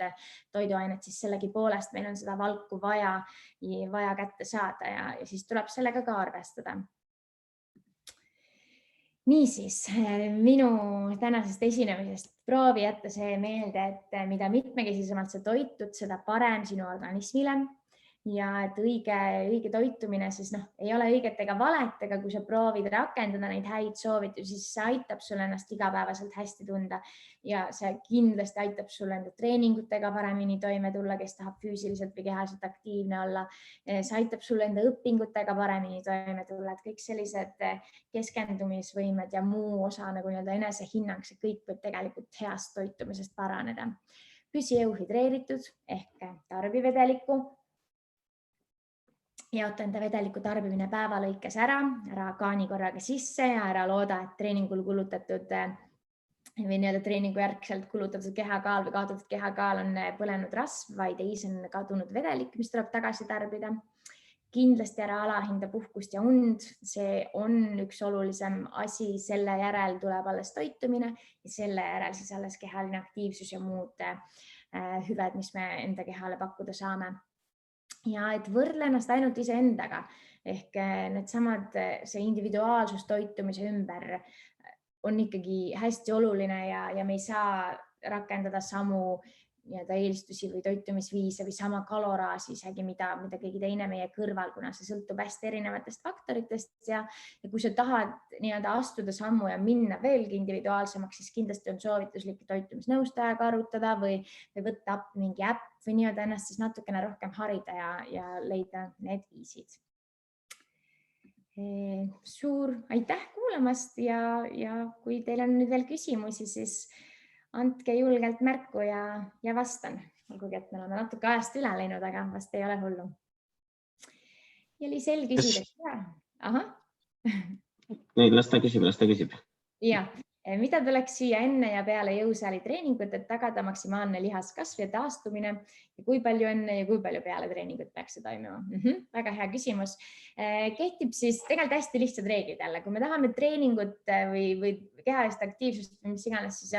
Speaker 1: toiduainet, siis sellegipoolest meil on seda valku vaja kätte saada ja siis tuleb sellega ka arvestada. Niisiis, minu tänasest esinemisest proovi jätta see meelde, et mida mitmekesisemalt sa toitud, seda parem sinu organismile. Ja et õige toitumine siis ei ole õiget ega valet, aga kui sa proovid rakendada neid häid soovitusi, siis see aitab sul ennast igapäevaselt hästi tunda ja see kindlasti aitab sul enda treeningutega paremini toime tulla, kes tahab füüsiliselt või kehaliselt aktiivne olla. See aitab sul enda õpingutega paremini toime tulla, et kõik sellised keskendumisvõimed ja muu osa nagu enesehinnang, see kõik võib tegelikult heast toitumisest paraneda. Püsi euhüdreeritud ehk tarbi vedelikku. Jaota enda vedeliku tarbimine päeva lõikes ära kaani korraga sisse ja ära looda, et treeningul kulutatud või treeningu järgselt kulutatud kehakaal või kaotatud kehakaal on põlenud rasv, vaid see on kadunud vedelik, mis tuleb tagasi tarbida. Kindlasti ära alahinda puhkust ja und, see on üks olulisem asi, selle järel tuleb alles toitumine ja selle järel siis alles kehaline aktiivsus ja muud hüved, mis me enda kehale pakkuda saame. ja et võrdle ennast ainult iseendaga ehk needsamad, see individuaalsus toitumise ümber on ikkagi hästi oluline ja me ei saa rakendada samu eelistusi või toitumisviise või sama kaloraasi isegi, mida keegi teine meie kõrval, kuna see sõltub hästi erinevatest faktoritest ja kui sa tahad astuda sammu ja minna veelgi individuaalsemaks, siis kindlasti on soovituslik toitumisnõustajaga arutada või võtta mingi äpp või ennast siis natukene rohkem harida ja leida need viisid. Suur aitäh kuulamast ja kui teil on nüüd veel küsimusi, siis andke julgelt märku ja vastan, olgugi et me oleme natuke ajast üle läinud, aga vast ei ole hullu. Ja Lisel küsib,
Speaker 2: Las ta küsib.
Speaker 1: Ja, mida tuleks süüa enne ja peale jõusaali treeningut, et tagada maksimaalne lihaskasv ja taastumine ja kui palju enne ja kui palju peale treeningut peaks see toimuma? Väga hea küsimus. Kehtib siis tegelikult hästi lihtsad reeglid jälle. Kui me tahame treeningut või kehalist aktiivsust või mis iganes siis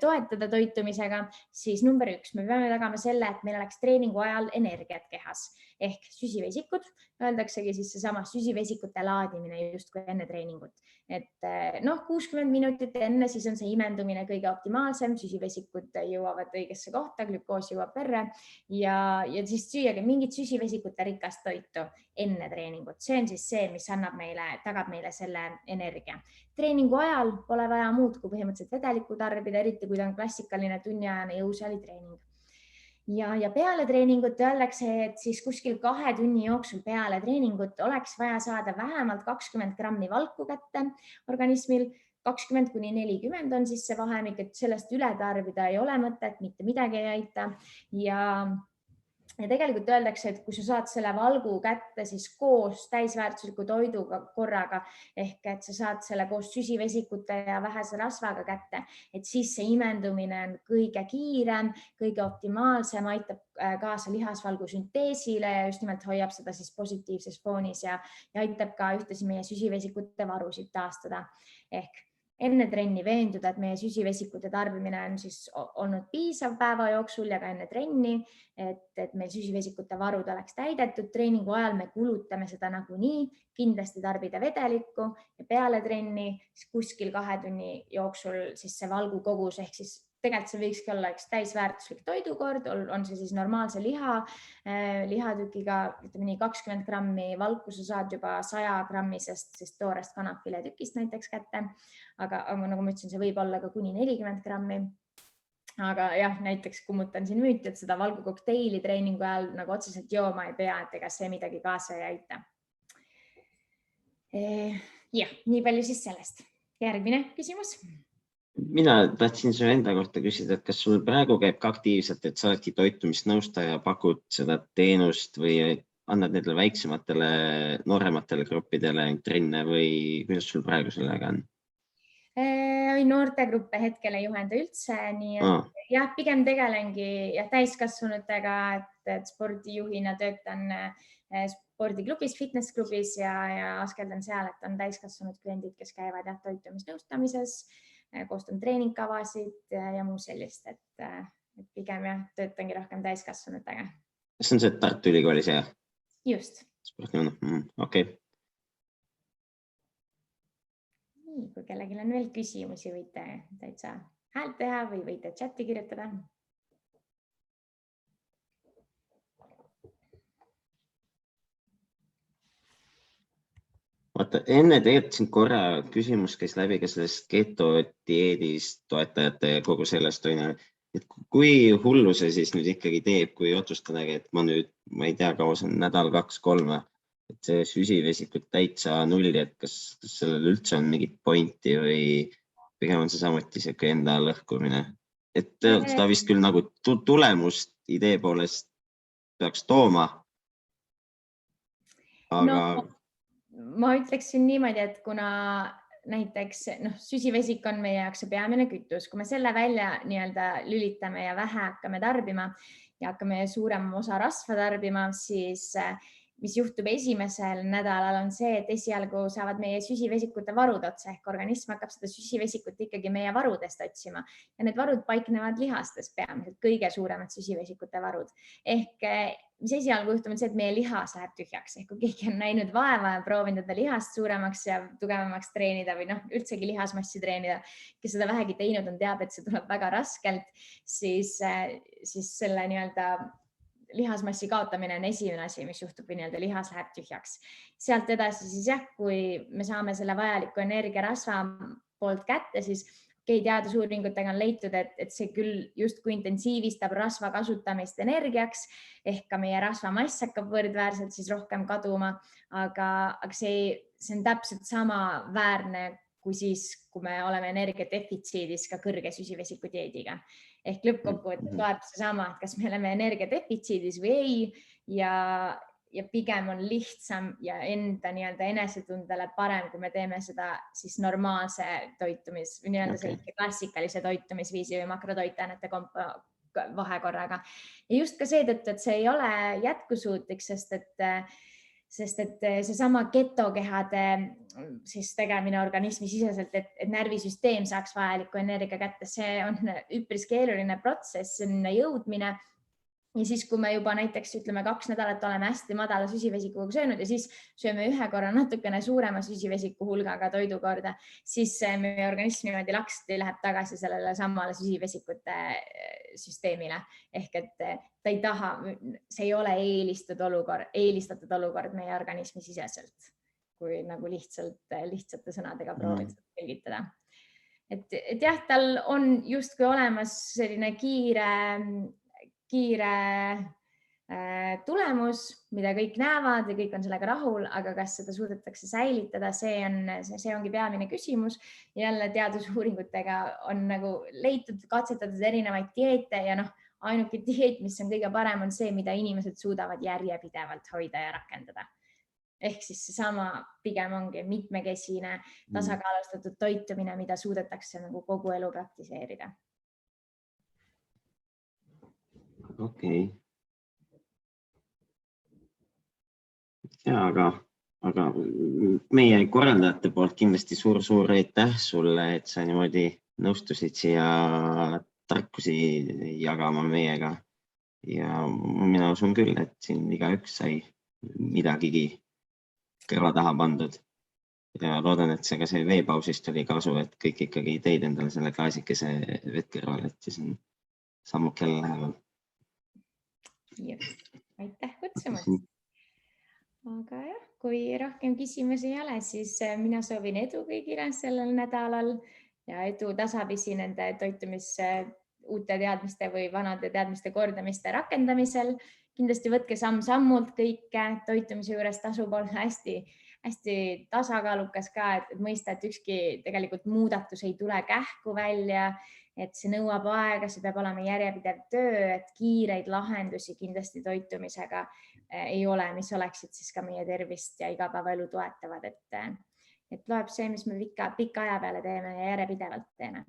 Speaker 1: toetada toitumisega, siis number 1, me peame tagama selle, et meil oleks treeningu ajal energiat kehas ehk süsivesikud, öeldaksegi siis seesama süsivesikute laadimine justkui enne treeningut. Et 60 minutit enne siis on see imendumine kõige optimaalsem, süsivesikud jõuavad õigesse kohta, glükoos jõuab verre ja siis süüagi mingit süsivesikute rikast toitu enne treeningut. See on siis see, mis tagab meile selle energia. Treeningu ajal pole vaja muud kui põhimõtteliselt vedelikku tarbida, eriti kui ta on klassikaline tunniajane jõusaali treening. Ja peale treeningut öeldakse, et siis kuskil 2 tunni jooksul peale treeningut oleks vaja saada vähemalt 20 grammi valku kätte organismil. 20–40 on siis see vahemik, et sellest üle tarbida ei ole mõtet, mitte midagi ei aita. Ja tegelikult öeldakse, et kui sa saad selle valgu kätte siis koos täisväärtusliku toiduga korraga, ehk et sa saad selle koos süsivesikute ja vähese rasvaga kätte, et siis see imendumine on kõige kiirem, kõige optimaalsem, aitab kaasa lihasvalgu sünteesile ja just nimelt hoiab seda siis positiivses foonis ja aitab ka ühtlasi meie süsivesikute varusid taastada. Ehk enne trenni veenduda, et meie süsivesikute tarbimine on siis olnud piisav päeva jooksul ja ka enne trenni, et meil süsivesikute varud oleks täidetud. Treeningu ajal me kulutame seda nagunii, kindlasti tarbida vedelikku ja peale trenni kuskil 2 tunni jooksul siis see valgu kogus ehk siis tegelikult see võikski olla üks täisväärtuslik toidukord, on see siis normaalse lihatükiga, ütleme nii 20 grammi valku sa saad juba 100 grammisest siis toorest kanafiletükist näiteks kätte, aga nagu ma ütlesin, see võib olla ka kuni 40 grammi. Aga jah, näiteks kummutan siin müüti, et seda valgukokteili treeningu ajal nagu otseselt jooma ei pea, et ega see midagi kaasa ei aita. Jah, nii palju siis sellest. Järgmine küsimus.
Speaker 2: Mina tahtsin su enda kohta küsida, et kas sul praegu käib ka aktiivselt, et sa oledki toitumisnõustaja, pakud seda teenust või annad nendele väiksematele, noorematele gruppidele trenne või kuidas sul praegu sellega on?
Speaker 1: Noortegruppe hetkel ei juhenda üldse, nii et jah, pigem tegelengi täiskasvanutega, et spordijuhina töötan spordiklubis, fitnessklubis ja askeldan seal, et on täiskasvanud kliendid, kes käivad toitumisnõustamises, koostan treeningkavasid ja muu sellist, et pigem jah, töötangi rohkem täiskasvanutega.
Speaker 2: See on see Tartu Ülikoolis, jah?
Speaker 1: Just.
Speaker 2: Okei.
Speaker 1: Kui kellelgi on veel küsimusi, võite täitsa häält teha või võite chati kirjutada.
Speaker 2: Vaata, enne tegelikult siin korra küsimus käis läbi ka sellest ketodieedist toetajate ja kogu sellest on. Et kui hullu see siis nüüd ikkagi teeb, kui otsustadagi, et ma nüüd, ma ei tea, kaua see on nädal, 2-3, et see süsivesikud täitsa nulli, et kas sellel üldse on mingit pointi või pigem on see samuti siuke enda lõhkumine. Et ta vist küll nagu tulemust idee poolest peaks tooma. Aga...
Speaker 1: Ma ütleksin niimoodi, et kuna näiteks süsivesik on meie jaoks peamine kütus, kui me selle välja lülitame ja vähe hakkame tarbima ja hakkame suurem osa rasva tarbima, siis mis juhtub esimesel nädalal, on see, et esialgu saavad meie süsivesikute varud otsa ehk organism hakkab seda süsivesikut ikkagi meie varudest otsima ja need varud paiknevad lihastes peamiselt, kõige suuremad süsivesikute varud. Ehk mis esialgu juhtub, on see, et meie lihas läheb tühjaks. Ehk kui keegi on näinud vaeva ja proovinud enda lihast suuremaks ja tugevamaks treenida või üldsegi lihasmassi treenida, kes seda vähegi teinud on, teab, et see tuleb väga raskelt, siis selle lihasmassi kaotamine on esimene asi, mis juhtub, kui lihas läheb tühjaks. Sealt edasi siis jah, kui me saame selle vajaliku energia rasva poolt kätte, siis teadusuuringutega on leitud, et see küll justkui intensiivistab rasva kasutamist energiaks ehk ka meie rasvamass hakkab võrdväärselt siis rohkem kaduma, aga see on täpselt sama väärne kui siis, kui me oleme energiadefitsiidis ka kõrge süsivesikudieediga. Ehk lõppkokkuvõttes loeb seesama, et kas me oleme energiadefitsiidis või ei ja pigem on lihtsam ja enda enesetundele parem, kui me teeme seda siis normaalse sellise klassikalise toitumisviisi või makrotoitainete vahekorraga. Ja just ka seetõttu, et see ei ole jätkusuutlik, sest et seesama ketokehade tegemine organismi siseselt, et närvisüsteem saaks vajaliku energia kätte, see on üpris keeruline protsess, sinna jõudmine. Ja siis, kui me juba näiteks 2 nädalat oleme hästi madala süsivesikuga söönud ja siis sööme ühe korra natukene suurema süsivesiku hulgaga toidu korda, siis meie organism niimoodi laksasti läheb tagasi sellele samale süsivesikute süsteemile. Ehk et ta ei taha, see ei ole eelistatud olukord meie organismi siseselt, kui lihtsate sõnadega proovida selgitada. Et jah, tal on justkui olemas selline kiire tulemus, mida kõik näevad ja kõik on sellega rahul, aga kas seda suudetakse säilitada, see ongi peamine küsimus. Jälle teadusuuringutega on leitud, katsetatud erinevaid dieete ja ainuke dieet, mis on kõige parem, on see, mida inimesed suudavad järjepidevalt hoida ja rakendada. Ehk siis seesama pigem ongi mitmekesine, tasakaalustatud toitumine, mida suudetakse kogu elu praktiseerida.
Speaker 2: Okei. Ja, aga meie korraldajate poolt kindlasti suur aitäh sulle, et sa niimoodi nõustusid siia tarkusi jagama meiega. Ja mina usun küll, et siin igaüks sai midagigi kõrva taha pandud. Ja loodan, et see ka see veepausist oli kasu, et kõik ikkagi teid endale selle klaasikese vett kõrval, et siis on sammuk jälle lähemal.
Speaker 1: Aitäh kutsumast. Aga jah, kui rohkem küsimusi ei ole, siis mina soovin edu kõigile sellel nädalal ja edu tasapisi nende uute teadmiste või vanade teadmiste kordamiste rakendamisel. Kindlasti võtke samm-sammult kõike, toitumise juures tasub olla hästi tasakaalukas ka, et mõista, et ükski tegelikult muudatus ei tule kähku välja, et see nõuab aega, see peab olema järjepidev töö, et kiireid lahendusi kindlasti toitumisega ei ole, mis oleksid siis ka meie tervist ja igapäevaelu toetavad, et loeb see, mis me pika aja peale teeme ja järjepidevalt teeme.